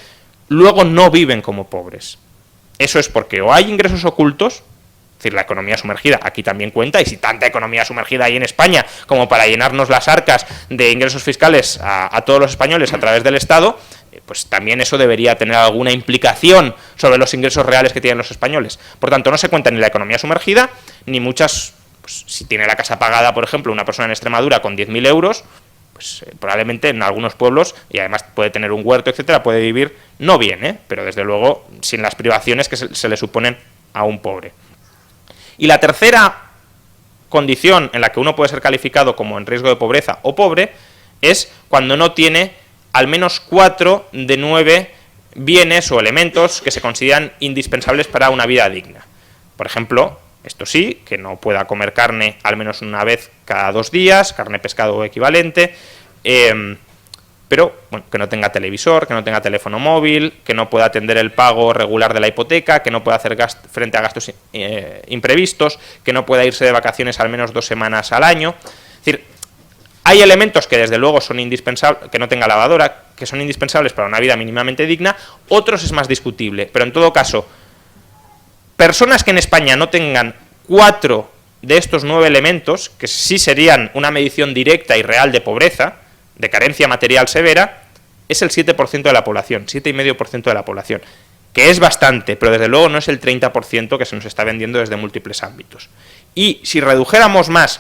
luego no viven como pobres. Eso es porque o hay ingresos ocultos, es decir, la economía sumergida aquí también cuenta, y si tanta economía sumergida hay en España como para llenarnos las arcas de ingresos fiscales a todos los españoles a través del Estado, pues también eso debería tener alguna implicación sobre los ingresos reales que tienen los españoles. Por tanto, no se cuenta ni la economía sumergida, ni muchas, pues, si tiene la casa pagada, por ejemplo, una persona en Extremadura con 10.000 euros, pues probablemente en algunos pueblos, y además puede tener un huerto, etcétera, puede vivir no bien, pero desde luego sin las privaciones que se le suponen a un pobre. Y la tercera condición en la que uno puede ser calificado como en riesgo de pobreza o pobre es cuando no tiene al menos 4 de 9 bienes o elementos que se consideran indispensables para una vida digna. Por ejemplo, esto sí, que no pueda comer carne al menos una vez cada 2 días, carne, pescado o equivalente, pero bueno, que no tenga televisor, que no tenga teléfono móvil, que no pueda atender el pago regular de la hipoteca, que no pueda hacer frente a gastos imprevistos, que no pueda irse de vacaciones al menos 2 semanas al año. Es decir, hay elementos que desde luego son indispensables, que no tenga lavadora, que son indispensables para una vida mínimamente digna, otros es más discutible, pero en todo caso, personas que en España no tengan 4 de estos 9 elementos, que sí serían una medición directa y real de pobreza, de carencia material severa, es el 7% de la población, 7,5% de la población, que es bastante, pero desde luego no es el 30% que se nos está vendiendo desde múltiples ámbitos. Y si redujéramos más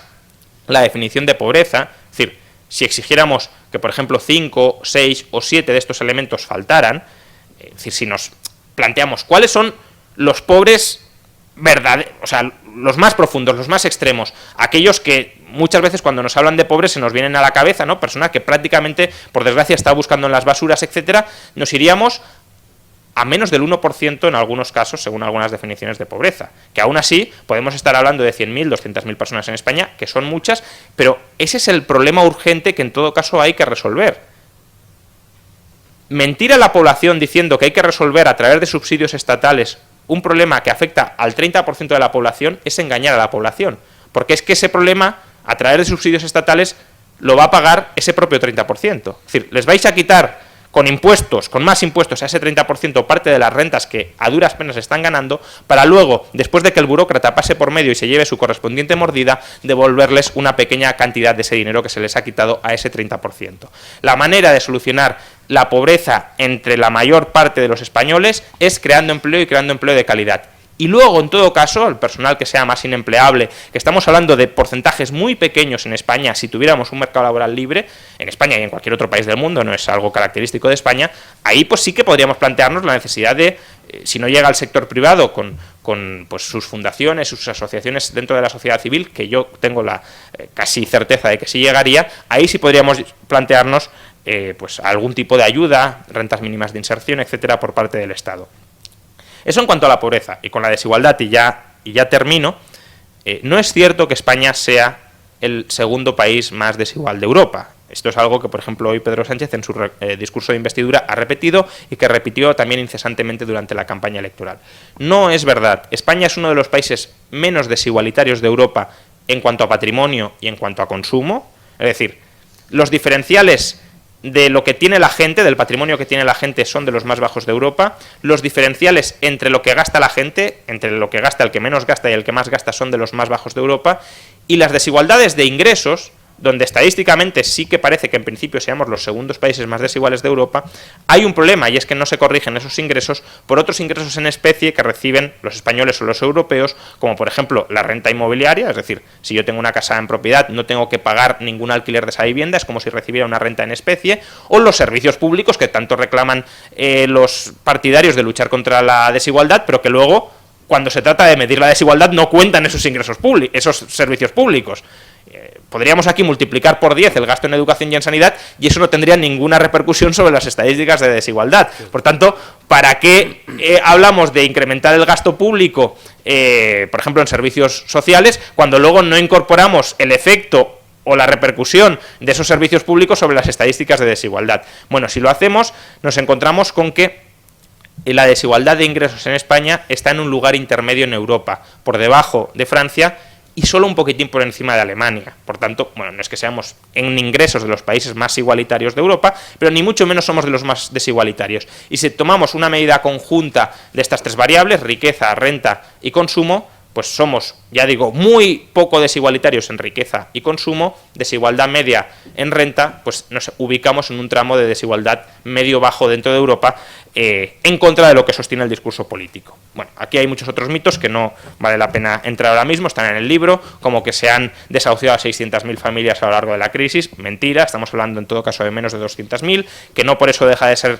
la definición de pobreza, es decir, si exigiéramos que, por ejemplo, 5, 6 o 7 de estos elementos faltaran, es decir, si nos planteamos cuáles son los pobres verdaderos, o sea, los más profundos, los más extremos, aquellos que muchas veces cuando nos hablan de pobres se nos vienen a la cabeza, ¿no? Persona que prácticamente, por desgracia, está buscando en las basuras, etcétera, nos iríamos a menos del 1% en algunos casos, según algunas definiciones de pobreza, que aún así podemos estar hablando de 100.000, 200.000 personas en España, que son muchas, pero ese es el problema urgente que en todo caso hay que resolver. Mentir a la población diciendo que hay que resolver a través de subsidios estatales un problema que afecta al 30% de la población es engañar a la población, porque es que ese problema, a través de subsidios estatales, lo va a pagar ese propio 30%. Es decir, les vais a quitar con impuestos, con más impuestos a ese 30% parte de las rentas que a duras penas están ganando, para luego, después de que el burócrata pase por medio y se lleve su correspondiente mordida, devolverles una pequeña cantidad de ese dinero que se les ha quitado a ese 30%. La manera de solucionar la pobreza entre la mayor parte de los españoles es creando empleo y creando empleo de calidad. Y luego, en todo caso, el personal que sea más inempleable, que estamos hablando de porcentajes muy pequeños en España, si tuviéramos un mercado laboral libre, en España y en cualquier otro país del mundo, no es algo característico de España, ahí pues sí que podríamos plantearnos la necesidad de si no llega al sector privado con pues, sus fundaciones, sus asociaciones dentro de la sociedad civil, que yo tengo la casi certeza de que sí llegaría, ahí sí podríamos plantearnos pues algún tipo de ayuda, rentas mínimas de inserción, etcétera, por parte del Estado. Eso en cuanto a la pobreza. Y con la desigualdad, y ya termino, no es cierto que España sea el segundo país más desigual de Europa. Esto es algo que, por ejemplo, hoy Pedro Sánchez en su discurso de investidura ha repetido y que repitió también incesantemente durante la campaña electoral. No es verdad. España es uno de los países menos desigualitarios de Europa en cuanto a patrimonio y en cuanto a consumo. Es decir, los diferenciales de lo que tiene la gente, del patrimonio que tiene la gente, son de los más bajos de Europa. Los diferenciales entre lo que gasta la gente, entre lo que gasta el que menos gasta y el que más gasta, son de los más bajos de Europa. Y las desigualdades de ingresos, donde estadísticamente sí que parece que en principio seamos los segundos países más desiguales de Europa, hay un problema, y es que no se corrigen esos ingresos por otros ingresos en especie que reciben los españoles o los europeos, como por ejemplo la renta inmobiliaria. Es decir, si yo tengo una casa en propiedad no tengo que pagar ningún alquiler de esa vivienda, es como si recibiera una renta en especie, o los servicios públicos que tanto reclaman los partidarios de luchar contra la desigualdad, pero que luego, cuando se trata de medir la desigualdad, no cuentan esos ingresos públicos, esos servicios públicos. Podríamos aquí multiplicar por 10 el gasto en educación y en sanidad y eso no tendría ninguna repercusión sobre las estadísticas de desigualdad. Por tanto, ¿para qué hablamos de incrementar el gasto público, por ejemplo, en servicios sociales, cuando luego no incorporamos el efecto o la repercusión de esos servicios públicos sobre las estadísticas de desigualdad? Bueno, si lo hacemos, nos encontramos con que la desigualdad de ingresos en España está en un lugar intermedio en Europa, por debajo de Francia y solo un poquitín por encima de Alemania. Por tanto, bueno, no es que seamos en ingresos de los países más igualitarios de Europa, pero ni mucho menos somos de los más desigualitarios. Y si tomamos una medida conjunta de estas tres variables, riqueza, renta y consumo, pues somos, ya digo, muy poco desigualitarios en riqueza y consumo, desigualdad media en renta, pues nos ubicamos en un tramo de desigualdad medio-bajo dentro de Europa, en contra de lo que sostiene el discurso político. Bueno, aquí hay muchos otros mitos que no vale la pena entrar ahora mismo, están en el libro, como que se han desahuciado a 600.000 familias a lo largo de la crisis. Mentira, estamos hablando en todo caso de menos de 200.000, que no por eso deja de ser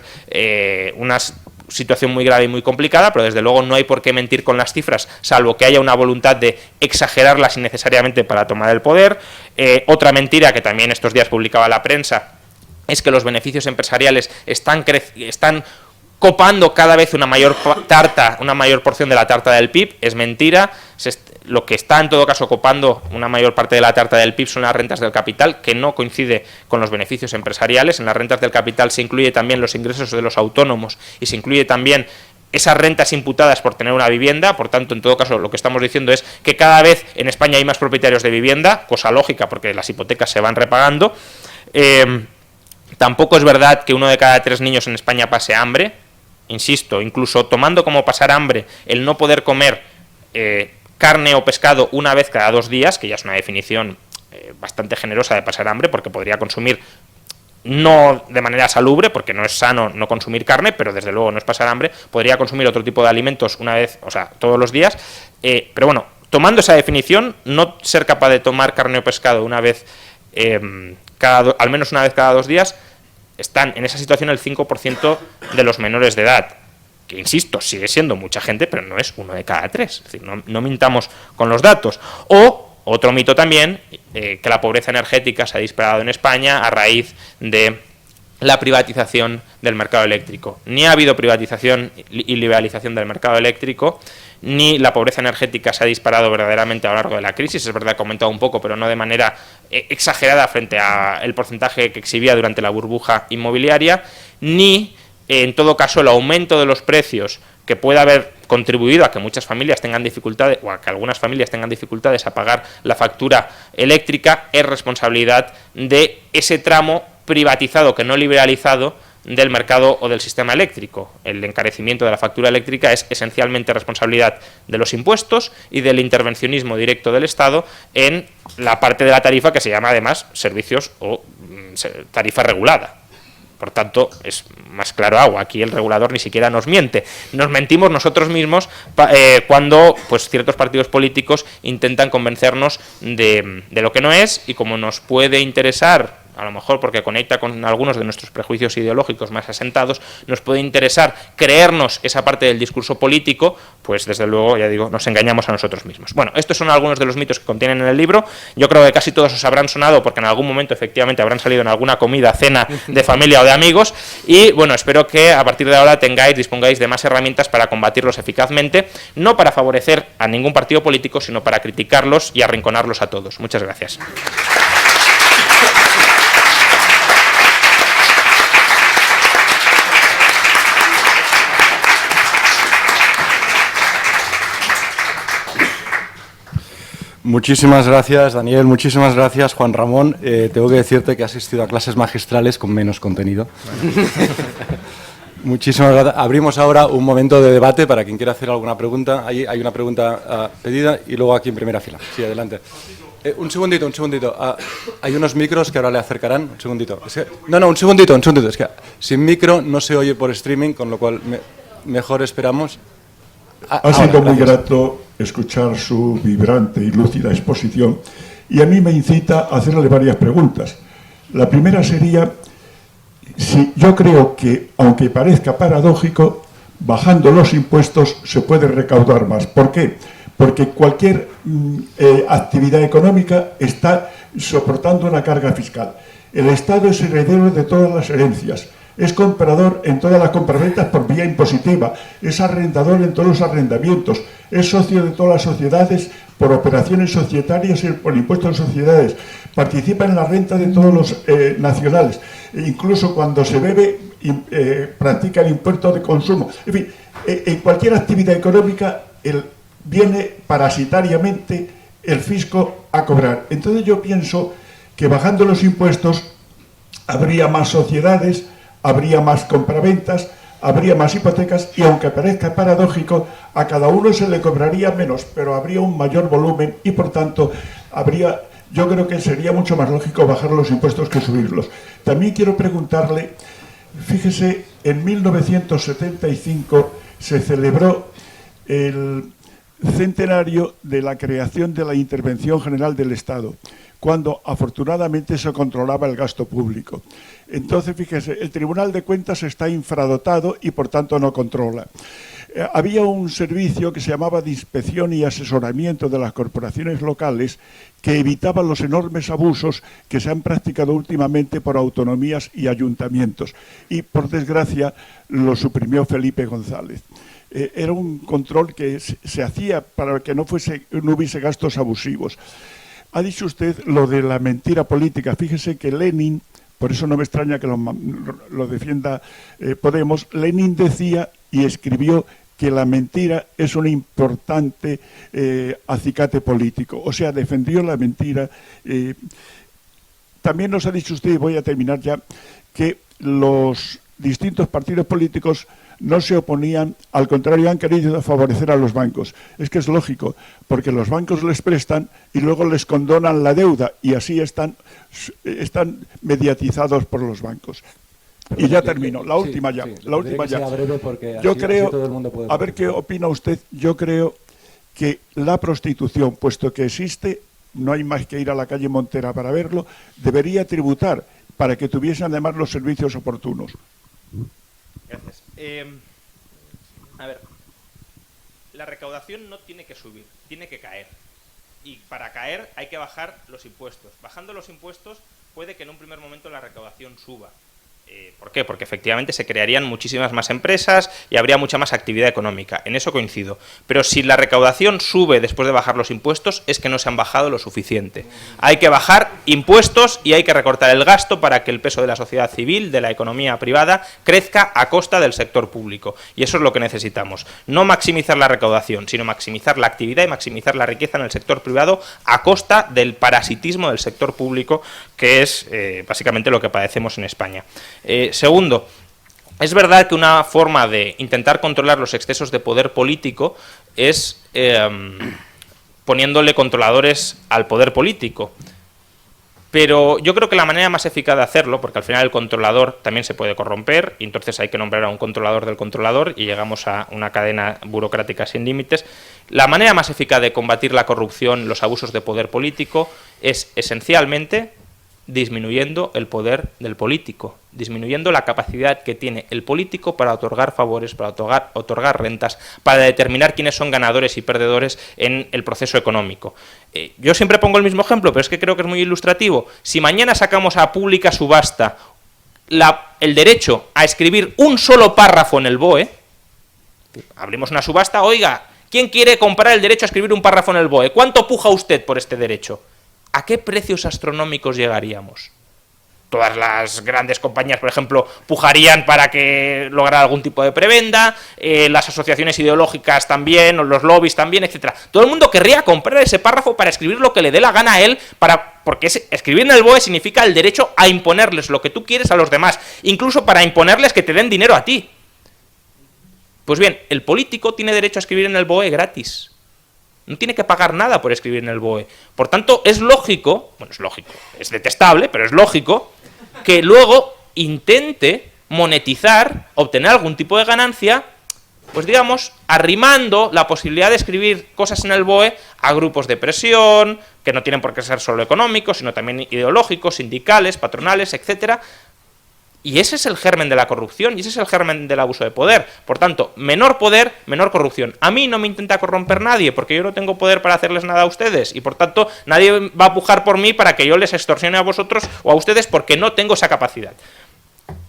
una situación muy grave y muy complicada, pero desde luego no hay por qué mentir con las cifras, salvo que haya una voluntad de exagerarlas innecesariamente para tomar el poder. Otra mentira que también estos días publicaba la prensa es que los beneficios empresariales están copando cada vez una mayor porción de la tarta del PIB. Es mentira. Lo que está en todo caso copando una mayor parte de la tarta del PIB son las rentas del capital, que no coincide con los beneficios empresariales. En las rentas del capital se incluye también los ingresos de los autónomos y se incluye también esas rentas imputadas por tener una vivienda. Por tanto, en todo caso, lo que estamos diciendo es que cada vez en España hay más propietarios de vivienda, cosa lógica porque las hipotecas se van repagando. Tampoco es verdad que 1 de cada 3 niños en España pase hambre. Insisto, incluso tomando como pasar hambre el no poder comer carne o pescado una vez cada 2 días, que ya es una definición bastante generosa de pasar hambre, porque podría consumir, no de manera salubre, porque no es sano no consumir carne, pero desde luego no es pasar hambre, podría consumir otro tipo de alimentos una vez, o sea, todos los días, pero bueno, tomando esa definición, no ser capaz de tomar carne o pescado una vez, al menos una vez cada 2 días, están en esa situación el 5% de los menores de edad, que insisto, sigue siendo mucha gente, pero no es 1 de cada 3, es decir, no mintamos con los datos. O otro mito también, que la pobreza energética se ha disparado en España a raíz de la privatización del mercado eléctrico. Ni ha habido privatización y liberalización del mercado eléctrico, ni la pobreza energética se ha disparado verdaderamente a lo largo de la crisis. Es verdad que ha aumentado un poco, pero no de manera exagerada frente al porcentaje que exhibía durante la burbuja inmobiliaria, ni, en todo caso, el aumento de los precios que puede haber contribuido a que muchas familias tengan dificultades, o a que algunas familias tengan dificultades a pagar la factura eléctrica, es responsabilidad de ese tramo privatizado que no liberalizado del mercado o del sistema eléctrico. El encarecimiento de la factura eléctrica es esencialmente responsabilidad de los impuestos y del intervencionismo directo del Estado en la parte de la tarifa que se llama además servicios o tarifa regulada. Por tanto, es más claro agua. Aquí el regulador ni siquiera nos miente. Nos mentimos nosotros mismos cuando pues, ciertos partidos políticos intentan convencernos de lo que no es, y como nos puede interesar a lo mejor porque conecta con algunos de nuestros prejuicios ideológicos más asentados, nos puede interesar creernos esa parte del discurso político, pues desde luego, ya digo, nos engañamos a nosotros mismos. Bueno, estos son algunos de los mitos que contienen en el libro. Yo creo que casi todos os habrán sonado porque en algún momento efectivamente habrán salido en alguna comida, cena de familia o de amigos, y bueno, espero que a partir de ahora dispongáis de más herramientas para combatirlos eficazmente, no para favorecer a ningún partido político, sino para criticarlos y arrinconarlos a todos. Muchas gracias. Muchísimas gracias, Daniel. Muchísimas gracias, Juan Ramón. Tengo que decirte que has asistido a clases magistrales con menos contenido. Muchísimas gracias. Abrimos ahora un momento de debate para quien quiera hacer alguna pregunta. Hay una pregunta pedida y luego aquí en primera fila. Sí, adelante. Un segundito. Hay unos micros que ahora le acercarán. Un segundito. Un segundito. Es que sin micro no se oye por streaming, con lo cual mejor esperamos. Ha sido muy grato escuchar su vibrante y lúcida exposición y a mí me incita a hacerle varias preguntas. La primera sería si yo creo que, aunque parezca paradójico, bajando los impuestos se puede recaudar más. ¿Por qué? Porque cualquier actividad económica está soportando una carga fiscal. El Estado es heredero de todas las herencias. Es comprador en todas las compraventas por vía impositiva, es arrendador en todos los arrendamientos, es socio de todas las sociedades por operaciones societarias y por impuestos de sociedades, participa en la renta de todos los nacionales, e incluso cuando se bebe practica el impuesto de consumo. En fin, en cualquier actividad económica viene parasitariamente el fisco a cobrar. Entonces yo pienso que bajando los impuestos habría más sociedades, habría más compraventas, habría más hipotecas y, aunque parezca paradójico, a cada uno se le cobraría menos, pero habría un mayor volumen y, por tanto, yo creo que sería mucho más lógico bajar los impuestos que subirlos. También quiero preguntarle, fíjese, en 1975 se celebró el centenario de la creación de la Intervención General del Estado, cuando afortunadamente se controlaba el gasto público. Entonces, fíjese, el Tribunal de Cuentas está infradotado y por tanto no controla. Había un servicio que se llamaba de inspección y asesoramiento de las corporaciones locales que evitaba los enormes abusos que se han practicado últimamente por autonomías y ayuntamientos. Y, por desgracia, lo suprimió Felipe González. Era un control que se hacía para que no hubiese gastos abusivos. Ha dicho usted lo de la mentira política. Fíjese que Lenin, por eso no me extraña que lo defienda Podemos, Lenin decía y escribió que la mentira es un importante acicate político. O sea, defendió la mentira. También nos ha dicho usted, y voy a terminar ya, que los distintos partidos políticos no se oponían, al contrario, han querido favorecer a los bancos. Es que es lógico, porque los bancos les prestan y luego les condonan la deuda y así están mediatizados por los bancos. Y ya termino, la última ya. Yo creo, a ver qué opina usted, yo creo que la prostitución, puesto que existe, no hay más que ir a la calle Montera para verlo, debería tributar para que tuviesen además los servicios oportunos. Gracias. A ver, la recaudación no tiene que subir, tiene que caer. Y para caer hay que bajar los impuestos. Bajando los impuestos puede que en un primer momento la recaudación suba. ¿Por qué? Porque efectivamente se crearían muchísimas más empresas y habría mucha más actividad económica. En eso coincido. Pero si la recaudación sube después de bajar los impuestos, es que no se han bajado lo suficiente. Hay que bajar impuestos y hay que recortar el gasto para que el peso de la sociedad civil, de la economía privada, crezca a costa del sector público. Y eso es lo que necesitamos. No maximizar la recaudación, sino maximizar la actividad y maximizar la riqueza en el sector privado a costa del parasitismo del sector público, que es básicamente lo que padecemos en España. Segundo, es verdad que una forma de intentar controlar los excesos de poder político es poniéndole controladores al poder político. Pero yo creo que la manera más eficaz de hacerlo, porque al final el controlador también se puede corromper, y entonces hay que nombrar a un controlador del controlador y llegamos a una cadena burocrática sin límites. La manera más eficaz de combatir la corrupción, los abusos de poder político, es esencialmente disminuyendo el poder del político, disminuyendo la capacidad que tiene el político para otorgar favores, para otorgar rentas, para determinar quiénes son ganadores y perdedores en el proceso económico. Yo siempre pongo el mismo ejemplo, pero es que creo que es muy ilustrativo. Si mañana sacamos a pública subasta el derecho a escribir un solo párrafo en el BOE, abrimos una subasta, oiga, ¿quién quiere comprar el derecho a escribir un párrafo en el BOE? ¿Cuánto puja usted por este derecho? ¿A qué precios astronómicos llegaríamos? Todas las grandes compañías, por ejemplo, pujarían para que lograra algún tipo de prebenda, las asociaciones ideológicas también, o los lobbies también, etc. Todo el mundo querría comprar ese párrafo para escribir lo que le dé la gana a él, porque escribir en el BOE significa el derecho a imponerles lo que tú quieres a los demás, incluso para imponerles que te den dinero a ti. Pues bien, el político tiene derecho a escribir en el BOE gratis. No tiene que pagar nada por escribir en el BOE. Por tanto, es lógico, es detestable, pero es lógico, que luego intente monetizar, obtener algún tipo de ganancia, pues digamos, arrimando la posibilidad de escribir cosas en el BOE a grupos de presión, que no tienen por qué ser solo económicos, sino también ideológicos, sindicales, patronales, etcétera. Y ese es el germen de la corrupción, y ese es el germen del abuso de poder. Por tanto, menor poder, menor corrupción. A mí no me intenta corromper nadie, porque yo no tengo poder para hacerles nada a ustedes, y por tanto, nadie va a pujar por mí para que yo les extorsione a vosotros o a ustedes, porque no tengo esa capacidad.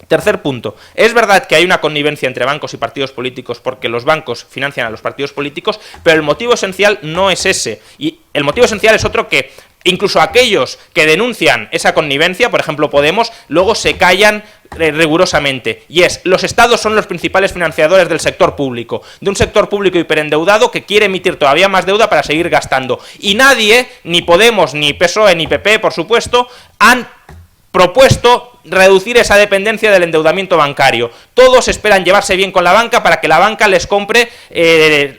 Tercer punto. Es verdad que hay una connivencia entre bancos y partidos políticos porque los bancos financian a los partidos políticos, pero el motivo esencial no es ese. Y el motivo esencial es otro que incluso aquellos que denuncian esa connivencia, por ejemplo Podemos, luego se callan rigurosamente. Y es, los estados son los principales financiadores del sector público, de un sector público hiperendeudado que quiere emitir todavía más deuda para seguir gastando. Y nadie, ni Podemos, ni PSOE, ni PP, por supuesto, han propuesto reducir esa dependencia del endeudamiento bancario. Todos esperan llevarse bien con la banca para que la banca les compre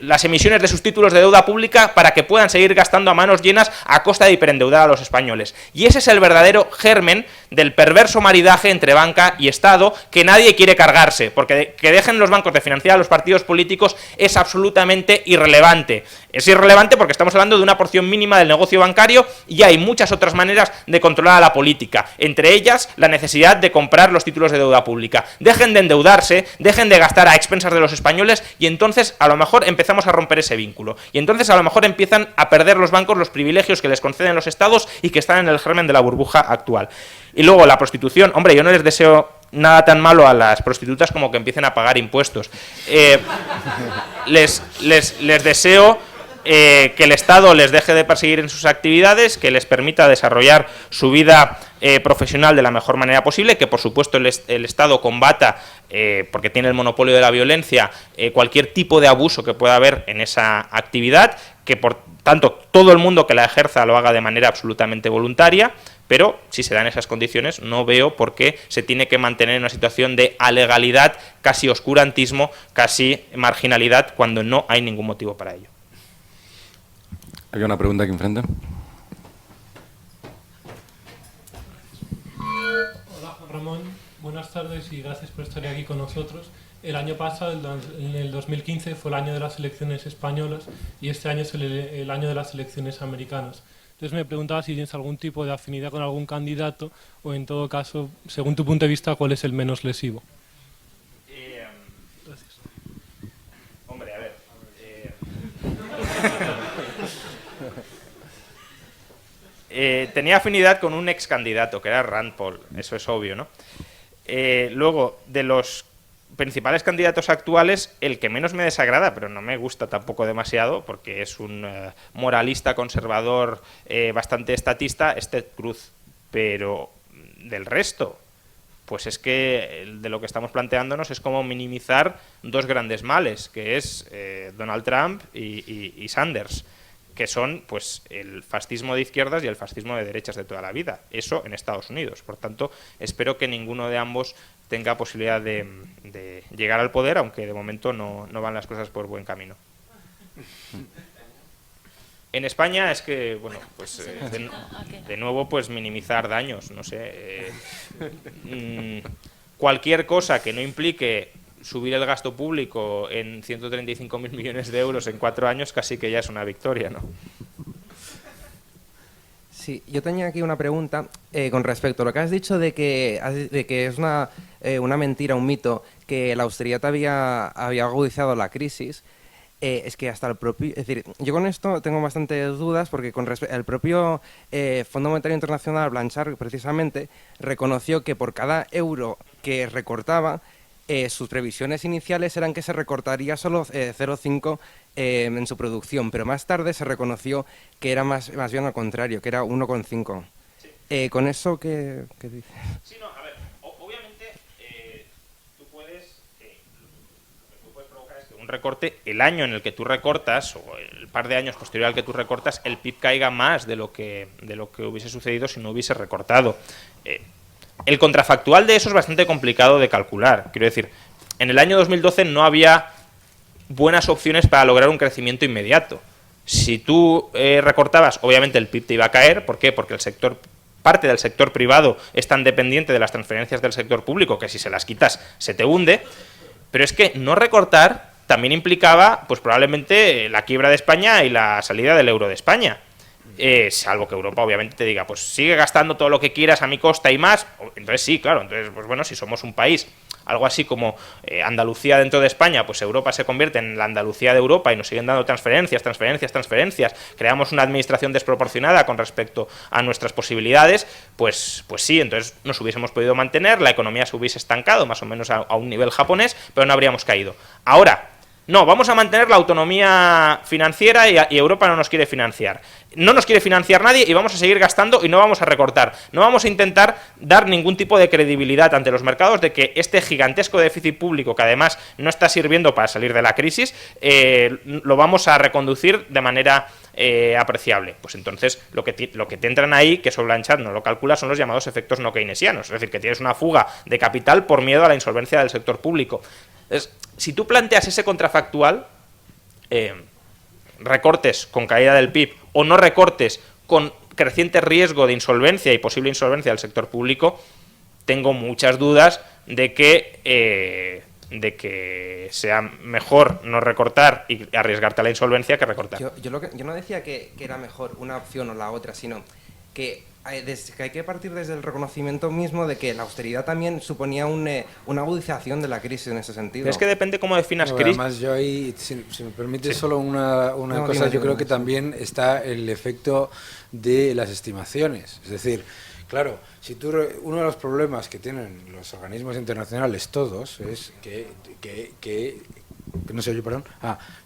las emisiones de sus títulos de deuda pública para que puedan seguir gastando a manos llenas a costa de hiperendeudar a los españoles. Y ese es el verdadero germen del perverso maridaje entre banca y Estado que nadie quiere cargarse, porque que dejen los bancos de financiar a los partidos políticos es absolutamente irrelevante. Es irrelevante porque estamos hablando de una porción mínima del negocio bancario y hay muchas otras maneras de controlar a la política, entre ellas la necesidad de comprar los títulos de deuda pública. Dejen de endeudarse, dejen de gastar a expensas de los españoles y entonces a lo mejor empezamos a romper ese vínculo. Y entonces a lo mejor empiezan a perder los bancos los privilegios que les conceden los estados y que están en el germen de la burbuja actual. Y luego la prostitución. Hombre, yo no les deseo nada tan malo a las prostitutas como que empiecen a pagar impuestos. Les deseo que el Estado les deje de perseguir en sus actividades, que les permita desarrollar su vida profesional de la mejor manera posible, que por supuesto el Estado combata, porque tiene el monopolio de la violencia, cualquier tipo de abuso que pueda haber en esa actividad, que por tanto todo el mundo que la ejerza lo haga de manera absolutamente voluntaria, pero si se dan esas condiciones no veo por qué se tiene que mantener en una situación de alegalidad, casi oscurantismo, casi marginalidad, cuando no hay ningún motivo para ello. Hay una pregunta aquí enfrente. Hola, Juan Ramón. Buenas tardes y gracias por estar aquí con nosotros. El año pasado, en el 2015, fue el año de las elecciones españolas y este año es el año de las elecciones americanas. Entonces me preguntaba si tienes algún tipo de afinidad con algún candidato o, en todo caso, según tu punto de vista, ¿cuál es el menos lesivo? Gracias. Hombre, a ver... tenía afinidad con un ex candidato, que era Rand Paul, eso es obvio, ¿no? Luego, de los principales candidatos actuales, el que menos me desagrada, pero no me gusta tampoco demasiado, porque es un moralista conservador bastante estatista, es Ted Cruz. Pero del resto, pues es que de lo que estamos planteándonos es como minimizar dos grandes males, que es Donald Trump y Sanders, que son pues el fascismo de izquierdas y el fascismo de derechas de toda la vida. Eso en Estados Unidos. Por tanto, espero que ninguno de ambos tenga posibilidad de llegar al poder, aunque de momento no van las cosas por buen camino. En España es que, bueno, pues de nuevo pues minimizar daños, no sé. Cualquier cosa que no implique subir el gasto público en 135.000 millones de euros en 4 años casi que ya es una victoria, ¿no? Sí, yo tenía aquí una pregunta con respecto a lo que has dicho de que es una mentira, un mito, que la austeridad había agudizado la crisis. Es que hasta el propio... Es decir, yo con esto tengo bastantes dudas porque con el propio Fondo Monetario Internacional, Blanchard, precisamente, reconoció que por cada euro que recortaba, sus previsiones iniciales eran que se recortaría solo 0,5 en su producción, pero más tarde se reconoció que era más bien al contrario, que era 1,5. Sí. ¿Con eso qué dices? Sí, no, a ver, obviamente tú puedes, lo que tú puedes provocar es que un recorte, el año en el que tú recortas, o el par de años posterior al que tú recortas, el PIB caiga más de lo que hubiese sucedido si no hubiese recortado. El contrafactual de eso es bastante complicado de calcular. Quiero decir, en el año 2012 no había buenas opciones para lograr un crecimiento inmediato. Si tú recortabas, obviamente el PIB te iba a caer. ¿Por qué? Porque parte del sector privado es tan dependiente de las transferencias del sector público que si se las quitas se te hunde. Pero es que no recortar también implicaba, pues probablemente, la quiebra de España y la salida del euro de España. Salvo que Europa obviamente te diga, pues sigue gastando todo lo que quieras a mi costa y más. Entonces sí, claro, entonces pues bueno, si somos un país algo así como Andalucía dentro de España, pues Europa se convierte en la Andalucía de Europa y nos siguen dando transferencias, creamos una administración desproporcionada con respecto a nuestras posibilidades, pues sí, entonces nos hubiésemos podido mantener, la economía se hubiese estancado más o menos a un nivel japonés, pero no habríamos caído. Ahora, no, vamos a mantener la autonomía financiera y Europa no nos quiere financiar. No nos quiere financiar nadie y vamos a seguir gastando y no vamos a recortar. No vamos a intentar dar ningún tipo de credibilidad ante los mercados de que este gigantesco déficit público, que además no está sirviendo para salir de la crisis, lo vamos a reconducir de manera apreciable. Pues entonces lo que te entran ahí, que eso Blanchard no lo calcula, son los llamados efectos no keynesianos. Es decir, que tienes una fuga de capital por miedo a la insolvencia del sector público. Si tú planteas ese contrafactual, recortes con caída del PIB o no recortes con creciente riesgo de insolvencia y posible insolvencia del sector público, tengo muchas dudas de que sea mejor no recortar y arriesgarte a la insolvencia que recortar. Yo no decía que era mejor una opción o la otra, sino que hay que partir desde el reconocimiento mismo de que la austeridad también suponía una agudización de la crisis en ese sentido. Pero es que depende cómo definas crisis. Además, yo ahí, si me permite solo una cosa, yo creo que también está el efecto de las estimaciones. Es decir, claro, uno de los problemas que tienen los organismos internacionales todos es que no se oye, perdón.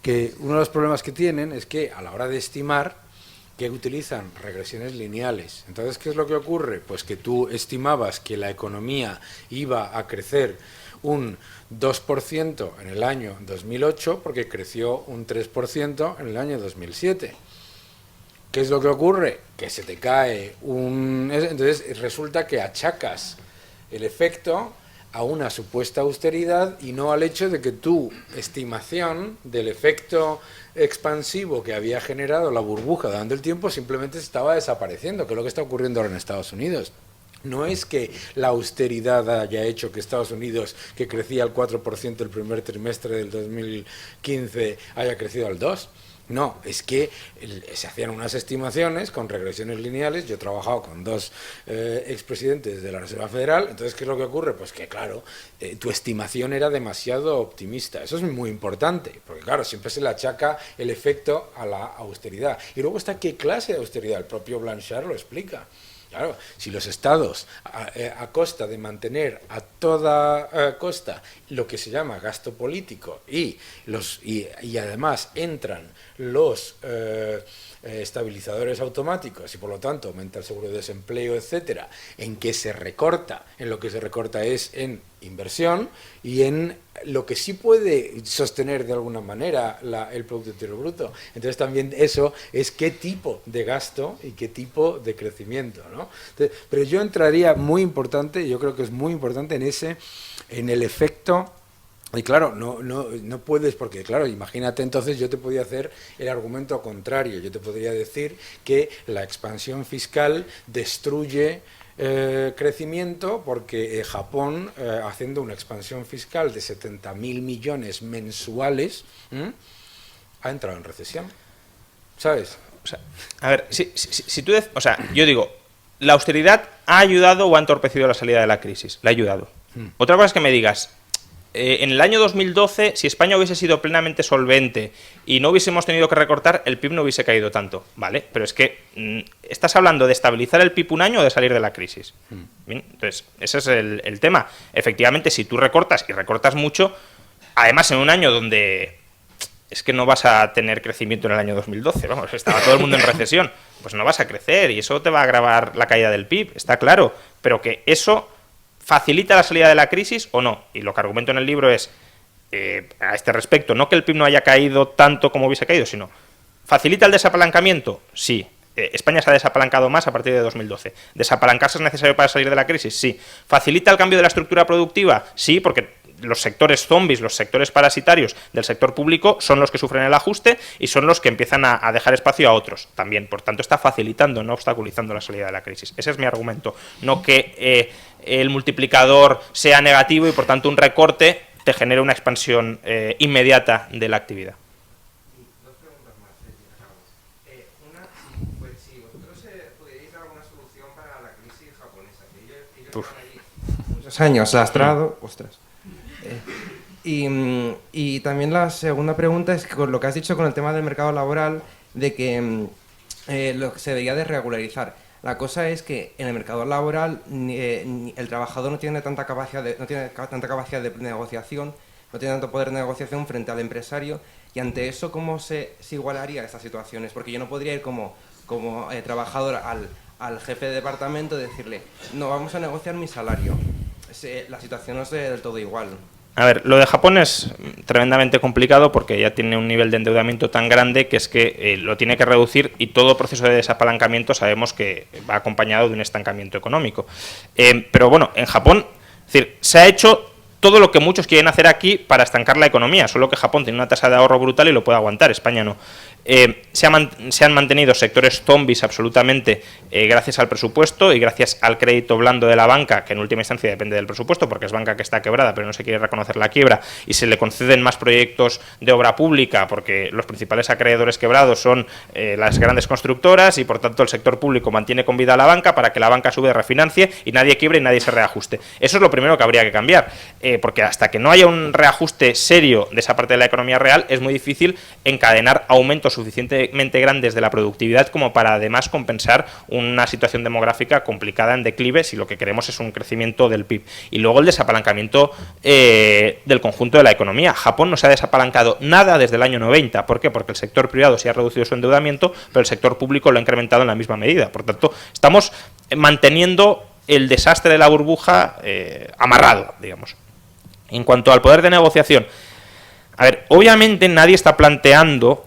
Que uno de los problemas que tienen es que a la hora de estimar, que utilizan regresiones lineales. Entonces, ¿qué es lo que ocurre? Pues que tú estimabas que la economía iba a crecer un 2% en el año 2008 porque creció un 3% en el año 2007. ¿Qué es lo que ocurre? Que se te cae entonces resulta que achacas el efecto a una supuesta austeridad y no al hecho de que tu estimación del efecto expansivo que había generado la burbuja durante el tiempo simplemente estaba desapareciendo, que es lo que está ocurriendo ahora en Estados Unidos. No es que la austeridad haya hecho que Estados Unidos, que crecía al 4% el primer trimestre del 2015, haya crecido al 2%. No, es que se hacían unas estimaciones con regresiones lineales. Yo he trabajado con dos expresidentes de la Reserva Federal. Entonces, ¿qué es lo que ocurre? Pues que, claro, tu estimación era demasiado optimista. Eso es muy importante, porque, claro, siempre se le achaca el efecto a la austeridad. Y luego está qué clase de austeridad. El propio Blanchard lo explica. Claro, si los estados, a costa de mantener a toda costa lo que se llama gasto político y además entran los estabilizadores automáticos y por lo tanto aumenta el seguro de desempleo, etcétera, en lo que se recorta es en inversión y en lo que sí puede sostener de alguna manera el Producto Interior Bruto. Entonces también eso es qué tipo de gasto y qué tipo de crecimiento, ¿no? Entonces, pero yo entraría yo creo que es muy importante en el efecto. Y claro, no puedes, porque claro, imagínate entonces, yo te podía hacer el argumento contrario, yo te podría decir que la expansión fiscal destruye crecimiento porque Japón, haciendo una expansión fiscal de 70.000 millones mensuales, ha entrado en recesión, ¿sabes? O sea, a ver, si tú... O sea, yo digo, ¿la austeridad ha ayudado o ha entorpecido la salida de la crisis? La ha ayudado. Otra cosa es que me digas, en el año 2012, si España hubiese sido plenamente solvente y no hubiésemos tenido que recortar, el PIB no hubiese caído tanto, ¿vale? Pero es que estás hablando de estabilizar el PIB un año o de salir de la crisis. Bien, entonces, ese es el tema. Efectivamente, si tú recortas y recortas mucho, además en un año donde es que no vas a tener crecimiento en el año 2012, vamos, estaba todo el mundo en recesión, pues no vas a crecer y eso te va a agravar la caída del PIB, está claro, pero que eso ¿facilita la salida de la crisis o no? Y lo que argumento en el libro es, a este respecto, no que el PIB no haya caído tanto como hubiese caído, sino, ¿facilita el desapalancamiento? Sí. España se ha desapalancado más a partir de 2012. ¿Desapalancarse es necesario para salir de la crisis? Sí. ¿Facilita el cambio de la estructura productiva? Sí, porque los sectores zombies, los sectores parasitarios del sector público son los que sufren el ajuste y son los que empiezan a dejar espacio a otros también. Por tanto, está facilitando, no obstaculizando la salida de la crisis. Ese es mi argumento. No que el multiplicador sea negativo y, por tanto, un recorte te genere una expansión inmediata de la actividad. Dos preguntas más, una, pues si vosotros pudierais dar alguna solución para la crisis japonesa, que ellos llevan allí muchos años lastrado, ostras. Y también la segunda pregunta es que con lo que has dicho con el tema del mercado laboral, de que lo que se debería de regularizar. La cosa es que en el mercado laboral el trabajador no tiene tanta capacidad de negociación, no tiene tanto poder de negociación frente al empresario, y ante eso, ¿cómo se igualaría estas situaciones? Porque yo no podría ir como trabajador al jefe de departamento y decirle, no, vamos a negociar mi salario. La situación no es del todo igual. A ver, lo de Japón es tremendamente complicado porque ya tiene un nivel de endeudamiento tan grande que es que lo tiene que reducir, y todo proceso de desapalancamiento sabemos que va acompañado de un estancamiento económico. Pero bueno, en Japón, es decir, se ha hecho todo lo que muchos quieren hacer aquí para estancar la economía, solo que Japón tiene una tasa de ahorro brutal y lo puede aguantar, España no. Se han mantenido sectores zombies absolutamente gracias al presupuesto y gracias al crédito blando de la banca, que en última instancia depende del presupuesto porque es banca que está quebrada pero no se quiere reconocer la quiebra, y se le conceden más proyectos de obra pública porque los principales acreedores quebrados son las grandes constructoras, y por tanto el sector público mantiene con vida a la banca para que la banca sube, refinancie y nadie quiebre y nadie se reajuste. Eso es lo primero que habría que cambiar, porque hasta que no haya un reajuste serio de esa parte de la economía real es muy difícil encadenar aumentos suficientemente grandes de la productividad como para además compensar una situación demográfica complicada en declive si lo que queremos es un crecimiento del PIB. Y luego el desapalancamiento del conjunto de la economía. Japón no se ha desapalancado nada desde el año 90. ¿Por qué? Porque el sector privado sí ha reducido su endeudamiento, pero el sector público lo ha incrementado en la misma medida. Por tanto, estamos manteniendo el desastre de la burbuja amarrado, digamos. En cuanto al poder de negociación, a ver, obviamente nadie está planteando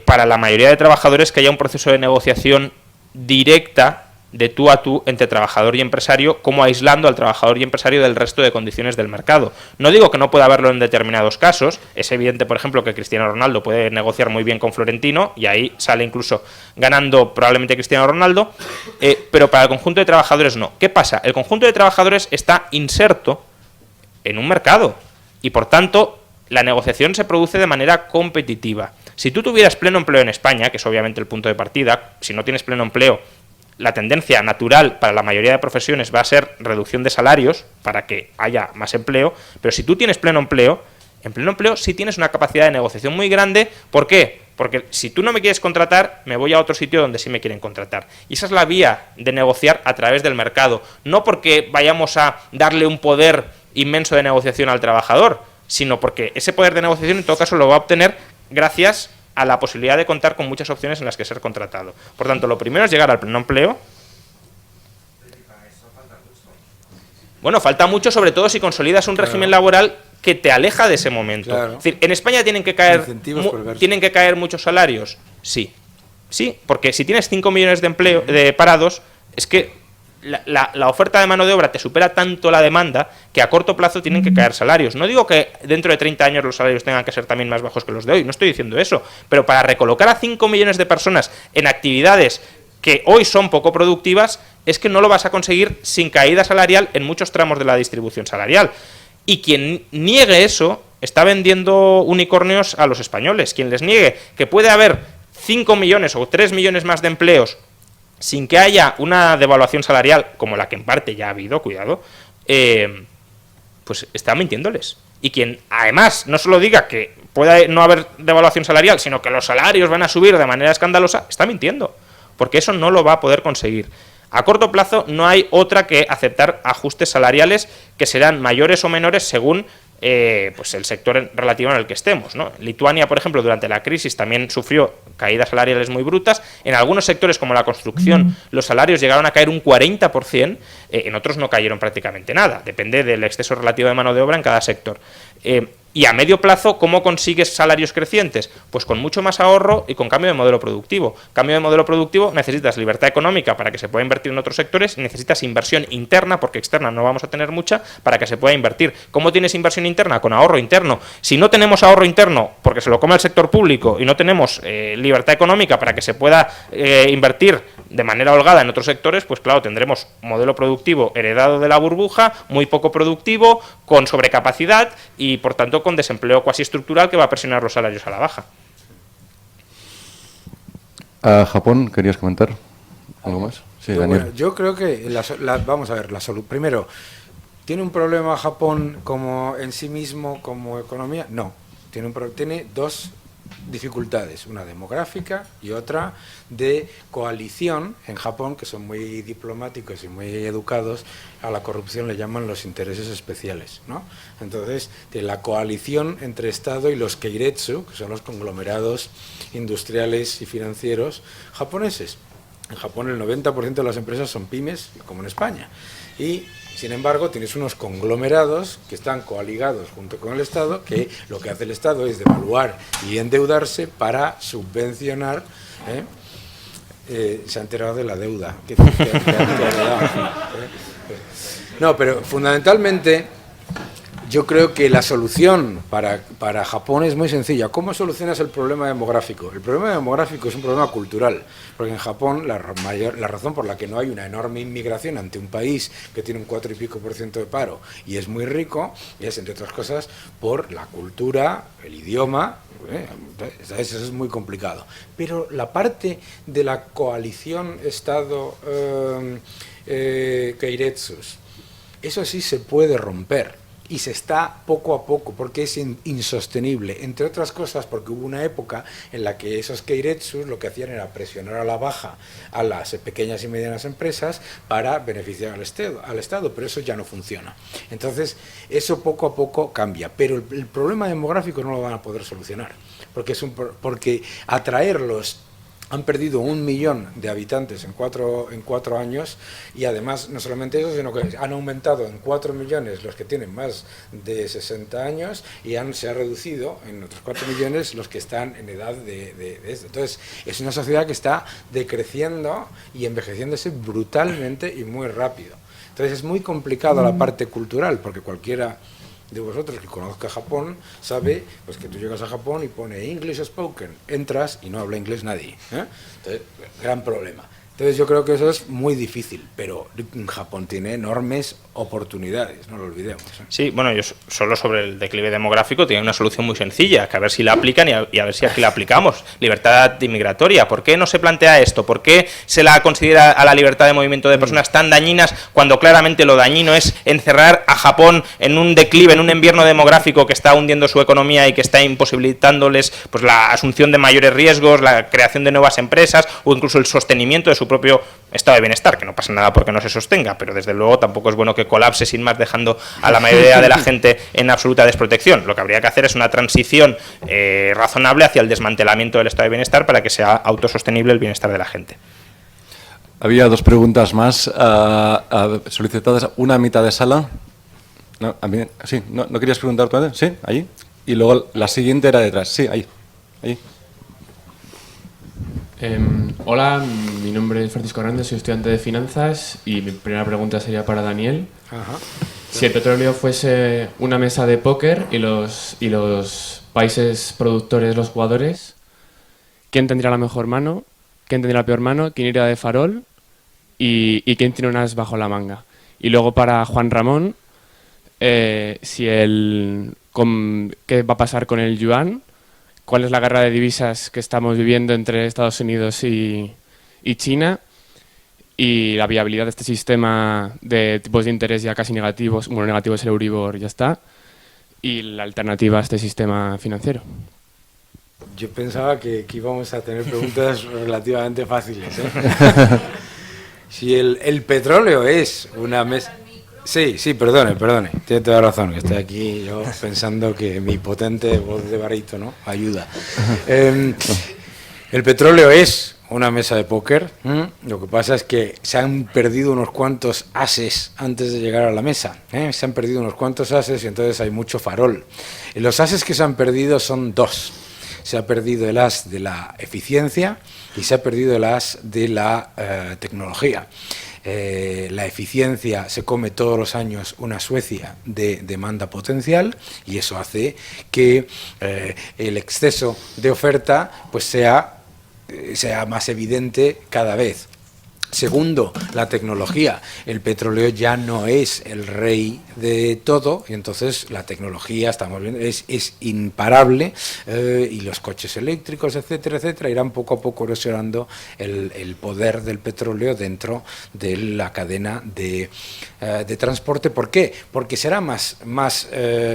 para la mayoría de trabajadores que haya un proceso de negociación directa de tú a tú entre trabajador y empresario, como aislando al trabajador y empresario del resto de condiciones del mercado. No digo que no pueda haberlo en determinados casos, es evidente, por ejemplo, que Cristiano Ronaldo puede negociar muy bien con Florentino y ahí sale incluso ganando probablemente Cristiano Ronaldo, pero para el conjunto de trabajadores no. ¿Qué pasa? El conjunto de trabajadores está inserto en un mercado y, por tanto, la negociación se produce de manera competitiva. Si tú tuvieras pleno empleo en España, que es obviamente el punto de partida, si no tienes pleno empleo, la tendencia natural para la mayoría de profesiones va a ser reducción de salarios para que haya más empleo, pero si tú tienes pleno empleo, en pleno empleo sí tienes una capacidad de negociación muy grande. ¿Por qué? Porque si tú no me quieres contratar, me voy a otro sitio donde sí me quieren contratar. Y esa es la vía de negociar a través del mercado, no porque vayamos a darle un poder inmenso de negociación al trabajador, sino porque ese poder de negociación en todo caso lo va a obtener gracias a la posibilidad de contar con muchas opciones en las que ser contratado. Por tanto, lo primero es llegar al pleno empleo. Bueno, falta mucho, sobre todo si consolidas un régimen laboral que te aleja de ese momento. Claro. Es decir, ¿en España tienen que caer muchos salarios? Sí. Sí, porque si tienes 5 millones de parados, es que la oferta de mano de obra te supera tanto la demanda que a corto plazo tienen que caer salarios. No digo que dentro de 30 años los salarios tengan que ser también más bajos que los de hoy, no estoy diciendo eso, pero para recolocar a 5 millones de personas en actividades que hoy son poco productivas, es que no lo vas a conseguir sin caída salarial en muchos tramos de la distribución salarial. Y quien niegue eso está vendiendo unicornios a los españoles. Quien les niegue que puede haber 5 millones o 3 millones más de empleos sin que haya una devaluación salarial, como la que en parte ya ha habido, cuidado, pues está mintiéndoles. Y quien además no solo diga que pueda no haber devaluación salarial, sino que los salarios van a subir de manera escandalosa, está mintiendo, porque eso no lo va a poder conseguir. A corto plazo no hay otra que aceptar ajustes salariales que serán mayores o menores según pues el sector relativo en el que estemos, ¿no? Lituania, por ejemplo, durante la crisis también sufrió caídas salariales muy brutas. En algunos sectores, como la construcción, los salarios llegaron a caer un 40%, en otros no cayeron prácticamente nada. Depende del exceso relativo de mano de obra en cada sector. Y a medio plazo, ¿cómo consigues salarios crecientes? Pues con mucho más ahorro y con cambio de modelo productivo. Cambio de modelo productivo, necesitas libertad económica para que se pueda invertir en otros sectores, y necesitas inversión interna, porque externa no vamos a tener mucha, para que se pueda invertir. ¿Cómo tienes inversión interna? Con ahorro interno. Si no tenemos ahorro interno, porque se lo come el sector público, y no tenemos libertad económica para que se pueda invertir de manera holgada en otros sectores, pues claro, tendremos modelo productivo heredado de la burbuja, muy poco productivo, con sobrecapacidad y, por tanto, con desempleo cuasi estructural que va a presionar los salarios a la baja. Japón, ¿querías comentar algo más? Sí, Daniel. Bueno, yo creo que, vamos a ver, primero, ¿tiene un problema Japón como en sí mismo, como economía? No, tiene dos dificultades, una demográfica y otra de coalición. En Japón, que son muy diplomáticos y muy educados, a la corrupción le llaman los intereses especiales, ¿no? Entonces, de la coalición entre Estado y los keiretsu, que son los conglomerados industriales y financieros japoneses. En Japón el 90% de las empresas son pymes, como en España, y sin embargo tienes unos conglomerados que están coaligados junto con el Estado, que lo que hace el Estado es devaluar y endeudarse para subvencionar. Se ha enterado de la deuda que ha dado. No, pero fundamentalmente yo creo que la solución para Japón es muy sencilla. ¿Cómo solucionas el problema demográfico? El problema demográfico es un problema cultural, porque en Japón la razón por la que no hay una enorme inmigración ante un país que tiene un 4 y pico % de paro y es muy rico, es, entre otras cosas, por la cultura, el idioma. Eso es muy complicado. Pero la parte de la coalición Estado keiretsus, eso sí se puede romper. Y se está poco a poco, porque es insostenible, entre otras cosas porque hubo una época en la que esos keiretsus lo que hacían era presionar a la baja a las pequeñas y medianas empresas para beneficiar al Estado, pero eso ya no funciona. Entonces, eso poco a poco cambia, pero el problema demográfico no lo van a poder solucionar, porque atraerlos. Han perdido 1 millón de habitantes en cuatro años, y además no solamente eso, sino que han aumentado en 4 millones los que tienen más de 60 años y se ha reducido en otros 4 millones los que están en edad de esto. Entonces es una sociedad que está decreciendo y envejeciéndose brutalmente y muy rápido. Entonces es muy complicado la parte cultural, porque cualquiera de vosotros que conozca Japón sabe pues que tú llegas a Japón y pone English spoken, entras y no habla inglés nadie, ¿eh? Entonces, gran problema. Entonces yo creo que eso es muy difícil, pero Japón tiene enormes oportunidades, no lo olvidemos, ¿eh? Sí, bueno, yo solo sobre el declive demográfico tiene una solución muy sencilla, que a ver si la aplican y a ver si aquí la aplicamos. Libertad inmigratoria. ¿Por qué no se plantea esto? ¿Por qué se la considera a la libertad de movimiento de personas tan dañinas, cuando claramente lo dañino es encerrar a Japón en un declive, en un invierno demográfico que está hundiendo su economía y que está imposibilitándoles pues la asunción de mayores riesgos, la creación de nuevas empresas o incluso el sostenimiento de su propio estado de bienestar, que no pasa nada porque no se sostenga, pero desde luego tampoco es bueno que colapse sin más, dejando a la mayoría de la gente en absoluta desprotección. Lo que habría que hacer es una transición razonable hacia el desmantelamiento del estado de bienestar para que sea autosostenible el bienestar de la gente. Había 2 preguntas más solicitadas, una a mitad de sala. No, sí, ¿no querías preguntar tú antes? Sí, allí. Y luego la siguiente era detrás. Sí, ahí. Hola, mi nombre es Francisco Hernández, soy estudiante de finanzas y mi primera pregunta sería para Daniel. Ajá. Si el petróleo fuese una mesa de póker y los países productores, los jugadores, ¿quién tendría la mejor mano? ¿Quién tendría la peor mano? ¿Quién iría de farol? ¿Y quién tiene un as bajo la manga? Y luego para Juan Ramón, ¿qué va a pasar con el yuan? cuál es la guerra de divisas que estamos viviendo entre Estados Unidos y China, y la viabilidad de este sistema de tipos de interés ya casi negativos, bueno, negativo es el Euribor, ya está, y la alternativa a este sistema financiero. Yo pensaba que íbamos a tener preguntas relativamente fáciles, ¿eh? Si el petróleo es una mesa... Sí, perdone, tiene toda razón, que estoy aquí yo pensando que mi potente voz de barítono ayuda. El petróleo es una mesa de póker. Lo que pasa es que se han perdido unos cuantos ases antes de llegar a la mesa. Se han perdido unos cuantos ases y entonces hay mucho farol. Y los ases que se han perdido son dos. Se ha perdido el as de la eficiencia y se ha perdido el as de la tecnología. La eficiencia se come todos los años una Suecia de demanda potencial y eso hace que el exceso de oferta pues sea más evidente cada vez. Segundo, la tecnología. El petróleo ya no es el rey de todo y entonces la tecnología, estamos viendo, es imparable y los coches eléctricos, etcétera, etcétera, irán poco a poco erosionando el poder del petróleo dentro de la cadena de transporte. ¿Por qué? Porque será más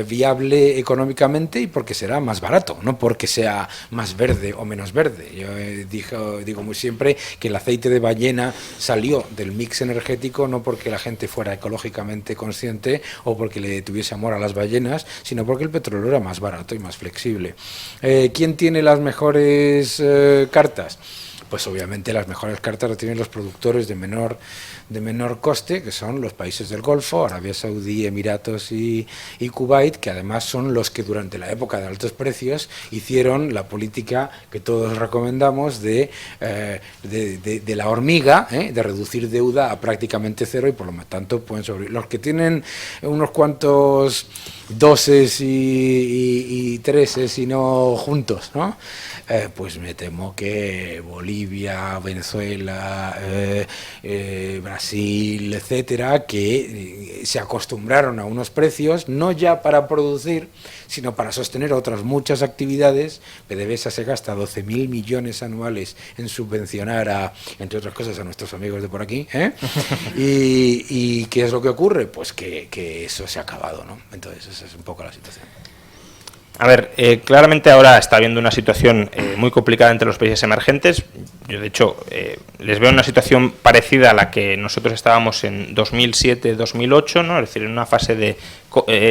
viable económicamente y porque será más barato, no porque sea más verde o menos verde. Yo digo muy siempre que el aceite de ballena salió del mix energético no porque la gente fuera ecológicamente consciente o porque le tuviese amor a las ballenas, sino porque el petróleo era más barato y más flexible. ¿Quién tiene las mejores cartas? Pues obviamente las mejores cartas las tienen los productores de menor coste, que son los países del Golfo, Arabia Saudí, Emiratos y Kuwait, que además son los que durante la época de altos precios hicieron la política que todos recomendamos de la hormiga, de reducir deuda a prácticamente cero y por lo tanto pueden sobrevivir. Los que tienen unos cuantos doses y treses y no juntos, ¿no? Pues me temo que Bolivia, Venezuela, Brasil, etcétera, que se acostumbraron a unos precios no ya para producir, sino para sostener otras muchas actividades. PDVSA se gasta 12.000 millones anuales en subvencionar entre otras cosas, a nuestros amigos de por aquí, y ¿qué es lo que ocurre? Pues que eso se ha acabado, ¿no? Entonces esa es un poco la situación. A ver, claramente ahora está habiendo una situación muy complicada entre los países emergentes. Yo, de hecho, les veo en una situación parecida a la que nosotros estábamos en 2007-2008, ¿no? Es decir, en una fase de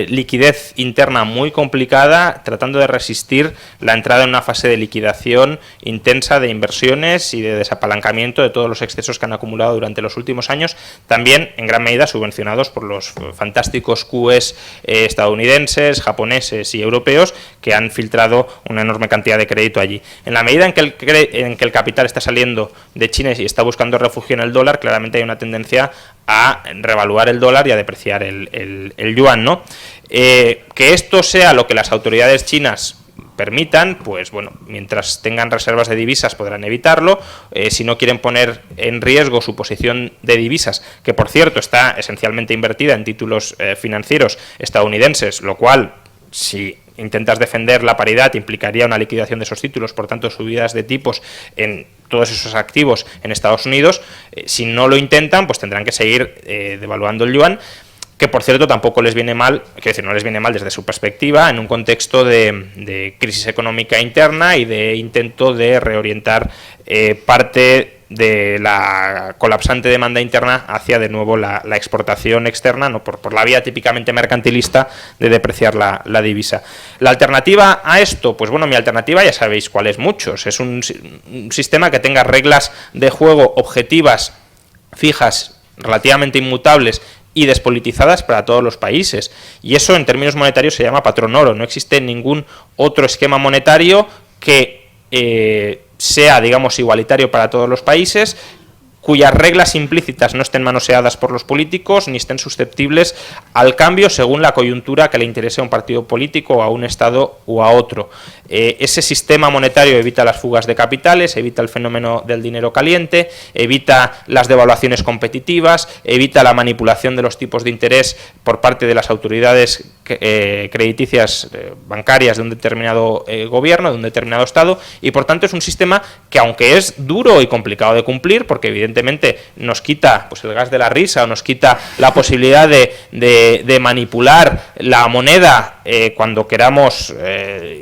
liquidez interna muy complicada, tratando de resistir la entrada en una fase de liquidación intensa de inversiones y de desapalancamiento de todos los excesos que han acumulado durante los últimos años, también en gran medida subvencionados por los fantásticos QEs estadounidenses, japoneses y europeos, que han filtrado una enorme cantidad de crédito allí. En la medida en que el capital está saliendo de China y está buscando refugio en el dólar, claramente hay una tendencia a revaluar el dólar y a depreciar el yuan, ¿no? Que esto sea lo que las autoridades chinas permitan, pues bueno, mientras tengan reservas de divisas podrán evitarlo. Si no quieren poner en riesgo su posición de divisas, que por cierto está esencialmente invertida en títulos financieros estadounidenses, lo cual, si intentas defender la paridad, implicaría una liquidación de esos títulos, por tanto subidas de tipos en todos esos activos en Estados Unidos. Si no lo intentan, pues tendrán que seguir devaluando el yuan, que por cierto tampoco les viene mal, quiero decir, no les viene mal desde su perspectiva, en un contexto de crisis económica interna y de intento de reorientar parte de la colapsante demanda interna hacia de nuevo la exportación externa, no por la vía típicamente mercantilista de depreciar la divisa. La alternativa a esto, pues bueno, mi alternativa ya sabéis cuál es, muchos. Es un sistema que tenga reglas de juego objetivas, fijas, relativamente inmutables y despolitizadas para todos los países. Y eso en términos monetarios se llama patrón oro. No existe ningún otro esquema monetario que sea, digamos, igualitario para todos los países, cuyas reglas implícitas no estén manoseadas por los políticos ni estén susceptibles al cambio según la coyuntura que le interese a un partido político, a un Estado o a otro. Ese sistema monetario evita las fugas de capitales, evita el fenómeno del dinero caliente, evita las devaluaciones competitivas, evita la manipulación de los tipos de interés por parte de las autoridades crediticias bancarias de un determinado gobierno, de un determinado Estado, y por tanto es un sistema que, aunque es duro y complicado de cumplir, porque evidentemente nos quita pues, el gas de la risa o nos quita la posibilidad de manipular la moneda cuando queramos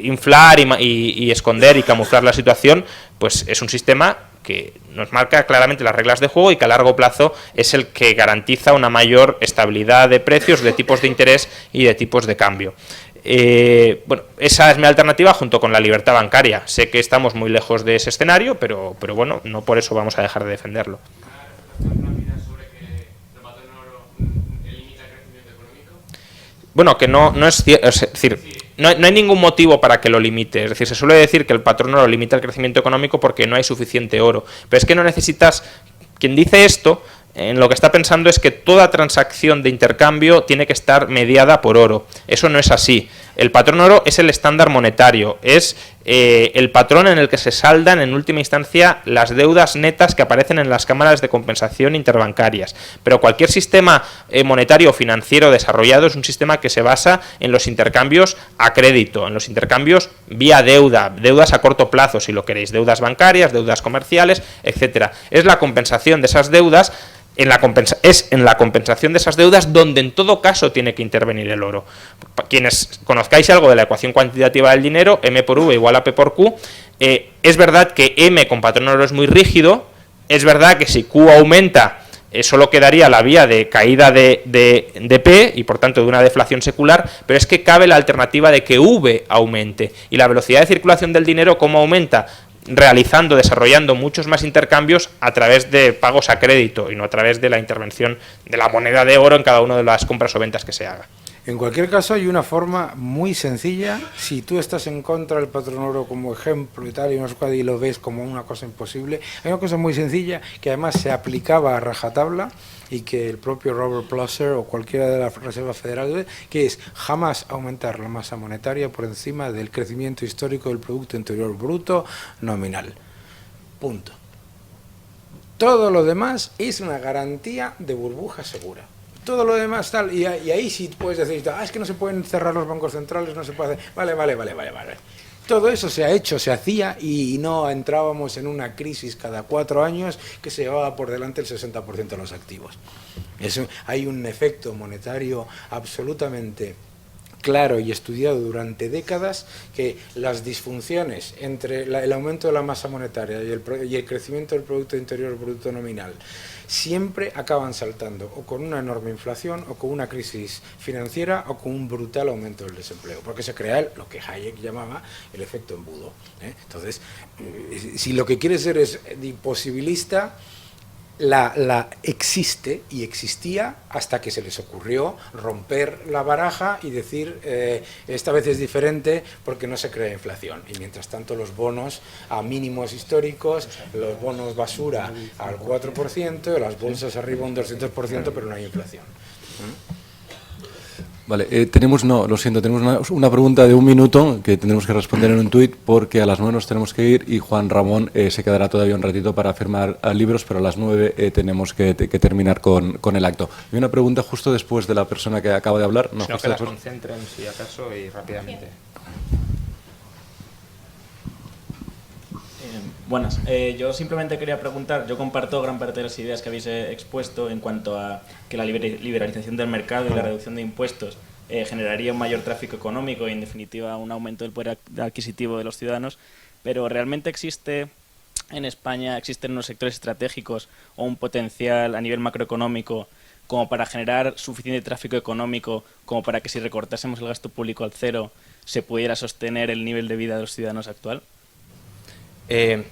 inflar y esconder y camuflar la situación, pues es un sistema que nos marca claramente las reglas de juego y que a largo plazo es el que garantiza una mayor estabilidad de precios, de tipos de interés y de tipos de cambio. Bueno, esa es mi alternativa junto con la libertad bancaria. Sé que estamos muy lejos de ese escenario, pero bueno, no por eso vamos a dejar de defenderlo. Bueno, que no es cierto, es decir, no hay ningún motivo para que lo limite. Es decir, se suele decir que el patrón oro limita el crecimiento económico porque no hay suficiente oro. Pero es que no necesitas... Quien dice esto, en lo que está pensando es que toda transacción de intercambio tiene que estar mediada por oro. Eso no es así. El patrón oro es el estándar monetario, es el patrón en el que se saldan en última instancia las deudas netas que aparecen en las cámaras de compensación interbancarias. Pero cualquier sistema monetario o financiero desarrollado es un sistema que se basa en los intercambios a crédito, en los intercambios vía deuda, deudas a corto plazo, si lo queréis, deudas bancarias, deudas comerciales, etcétera. Es la compensación de esas deudas. Es en la compensación de esas deudas donde en todo caso tiene que intervenir el oro. Quienes conozcáis algo de la ecuación cuantitativa del dinero, M por V igual a P por Q, es verdad que M con patrón oro es muy rígido, es verdad que si Q aumenta solo quedaría la vía de caída de P y por tanto de una deflación secular, pero es que cabe la alternativa de que V aumente. Y la velocidad de circulación del dinero, ¿cómo aumenta? Desarrollando muchos más intercambios a través de pagos a crédito y no a través de la intervención de la moneda de oro en cada una de las compras o ventas que se haga. En cualquier caso, hay una forma muy sencilla. Si tú estás en contra del patrón oro como ejemplo y tal, y lo ves como una cosa imposible, hay una cosa muy sencilla que además se aplicaba a rajatabla y que el propio Robert Plosser o cualquiera de la Reserva Federal, que es jamás aumentar la masa monetaria por encima del crecimiento histórico del Producto Interior Bruto nominal. Punto. Todo lo demás es una garantía de burbuja segura. Todo lo demás tal, y ahí sí puedes decir, es que no se pueden cerrar los bancos centrales, no se puede hacer, vale. Todo eso se ha hecho, se hacía y no entrábamos en una crisis cada 4 años que se llevaba por delante el 60% de los activos. Hay un efecto monetario absolutamente claro y estudiado durante décadas, que las disfunciones entre el aumento de la masa monetaria y el crecimiento del Producto Interior Bruto nominal siempre acaban saltando o con una enorme inflación o con una crisis financiera o con un brutal aumento del desempleo, porque se crea lo que Hayek llamaba el efecto embudo. Entonces, si lo que quiere ser es imposibilista, la existe y existía hasta que se les ocurrió romper la baraja y decir esta vez es diferente porque no se crea inflación, y mientras tanto los bonos a mínimos históricos, los bonos basura al 4%, las bolsas arriba un 200%, pero no hay inflación. Vale, tenemos una pregunta de 1 minuto que tendremos que responder en un tuit porque a las 9 nos tenemos que ir y Juan Ramón se quedará todavía un ratito para firmar libros, pero a las 9 tenemos que terminar con el acto. Hay una pregunta justo después de la persona que acaba de hablar. No, que las concentren si acaso y rápidamente. Buenas, yo simplemente quería preguntar, yo comparto gran parte de las ideas que habéis expuesto en cuanto a que la liberalización del mercado y la reducción de impuestos generaría un mayor tráfico económico y en definitiva un aumento del poder adquisitivo de los ciudadanos, pero ¿realmente existe en España, existen unos sectores estratégicos o un potencial a nivel macroeconómico como para generar suficiente tráfico económico como para que si recortásemos el gasto público al cero se pudiera sostener el nivel de vida de los ciudadanos actual?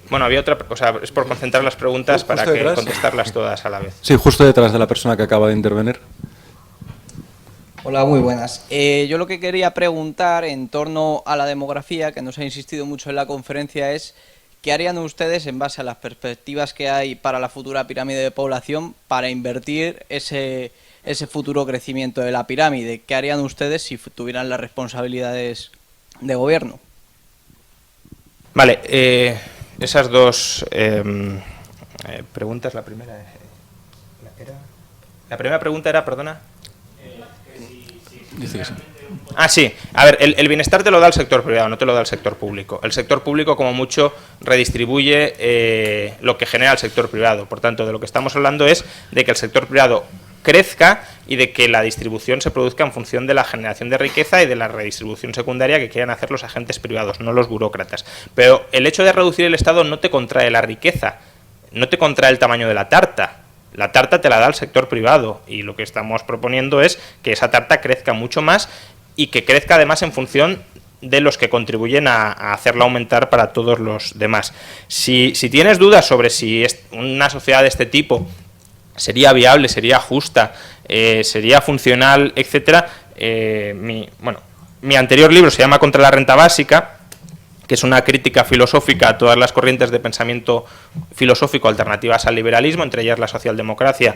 Bueno, había otra, o sea, es por concentrar las preguntas para que contestarlas todas a la vez. Sí, justo detrás de la persona que acaba de intervenir. Hola, muy buenas. Yo lo que quería preguntar en torno a la demografía, que nos ha insistido mucho en la conferencia, es ¿qué harían ustedes en base a las perspectivas que hay para la futura pirámide de población para invertir ese futuro crecimiento de la pirámide? ¿Qué harían ustedes si tuvieran las responsabilidades de gobierno? Vale, esas dos preguntas, la primera pregunta era, perdona. Dice que sí. Ah, sí. A ver, el bienestar te lo da el sector privado, no te lo da el sector público. El sector público, como mucho, redistribuye lo que genera el sector privado. Por tanto, de lo que estamos hablando es de que el sector privado crezca y de que la distribución se produzca en función de la generación de riqueza y de la redistribución secundaria que quieran hacer los agentes privados, no los burócratas. Pero el hecho de reducir el Estado no te contrae la riqueza, no te contrae el tamaño de la tarta. La tarta te la da el sector privado y lo que estamos proponiendo es que esa tarta crezca mucho más y que crezca además en función de los que contribuyen a hacerla aumentar para todos los demás. Si tienes dudas sobre si una sociedad de este tipo sería viable, sería justa, sería funcional, etcétera, mi anterior libro se llama Contra la renta básica, que es una crítica filosófica a todas las corrientes de pensamiento filosófico alternativas al liberalismo, entre ellas la socialdemocracia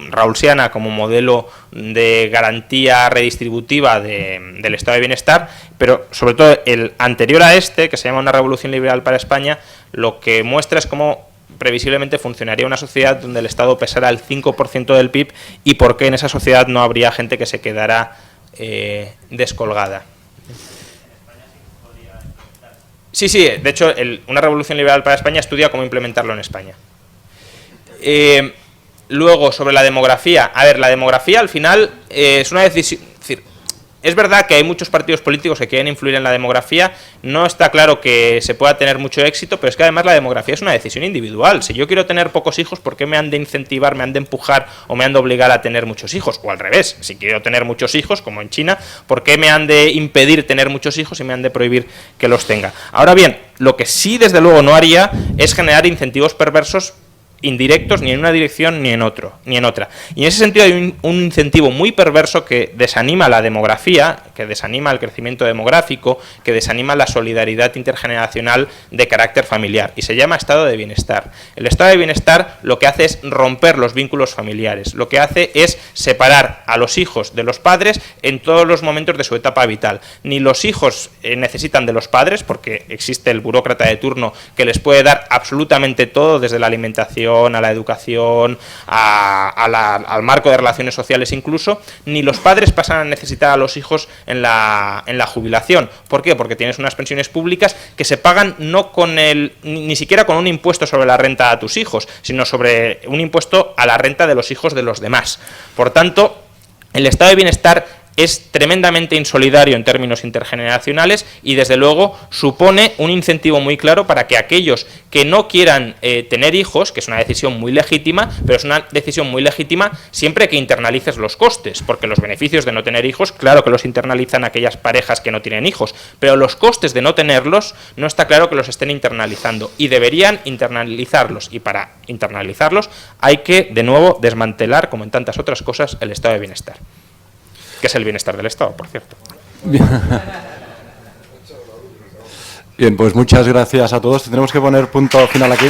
rawlsiana como modelo de garantía redistributiva del estado de bienestar, pero sobre todo el anterior a este, que se llama Una revolución liberal para España, lo que muestra es cómo previsiblemente funcionaría una sociedad donde el Estado pesara el 5% del PIB y por qué en esa sociedad no habría gente que se quedara descolgada. Sí, de hecho, Una revolución liberal para España estudia cómo implementarlo en España. Luego, sobre la demografía. A ver, la demografía al final es una decisión... Es decir, es verdad que hay muchos partidos políticos que quieren influir en la demografía, no está claro que se pueda tener mucho éxito, pero es que además la demografía es una decisión individual. Si yo quiero tener pocos hijos, ¿por qué me han de incentivar, me han de empujar o me han de obligar a tener muchos hijos? O al revés, si quiero tener muchos hijos, como en China, ¿por qué me han de impedir tener muchos hijos y me han de prohibir que los tenga? Ahora bien, lo que sí desde luego no haría es generar incentivos perversos indirectos ni en una dirección ni en otra. Y en ese sentido hay un incentivo muy perverso que desanima la demografía, que desanima el crecimiento demográfico, que desanima la solidaridad intergeneracional de carácter familiar, y se llama estado de bienestar. El estado de bienestar lo que hace es romper los vínculos familiares, lo que hace es separar a los hijos de los padres en todos los momentos de su etapa vital. Ni los hijos necesitan de los padres, porque existe el burócrata de turno que les puede dar absolutamente todo, desde la alimentación, a la educación, al marco de relaciones sociales incluso, ni los padres pasan a necesitar a los hijos en la jubilación. ¿Por qué? Porque tienes unas pensiones públicas que se pagan no con ni siquiera con un impuesto sobre la renta a tus hijos, sino sobre un impuesto a la renta de los hijos de los demás. Por tanto, el estado de bienestar es tremendamente insolidario en términos intergeneracionales y desde luego supone un incentivo muy claro para que aquellos que no quieran tener hijos, que es una decisión muy legítima, pero es una decisión muy legítima siempre que internalices los costes, porque los beneficios de no tener hijos, claro que los internalizan aquellas parejas que no tienen hijos, pero los costes de no tenerlos no está claro que los estén internalizando y deberían internalizarlos, y para internalizarlos hay que de nuevo desmantelar, como en tantas otras cosas, el estado de bienestar, que es el bienestar del Estado, por cierto. Bien, pues muchas gracias a todos. Tendremos que poner punto final aquí.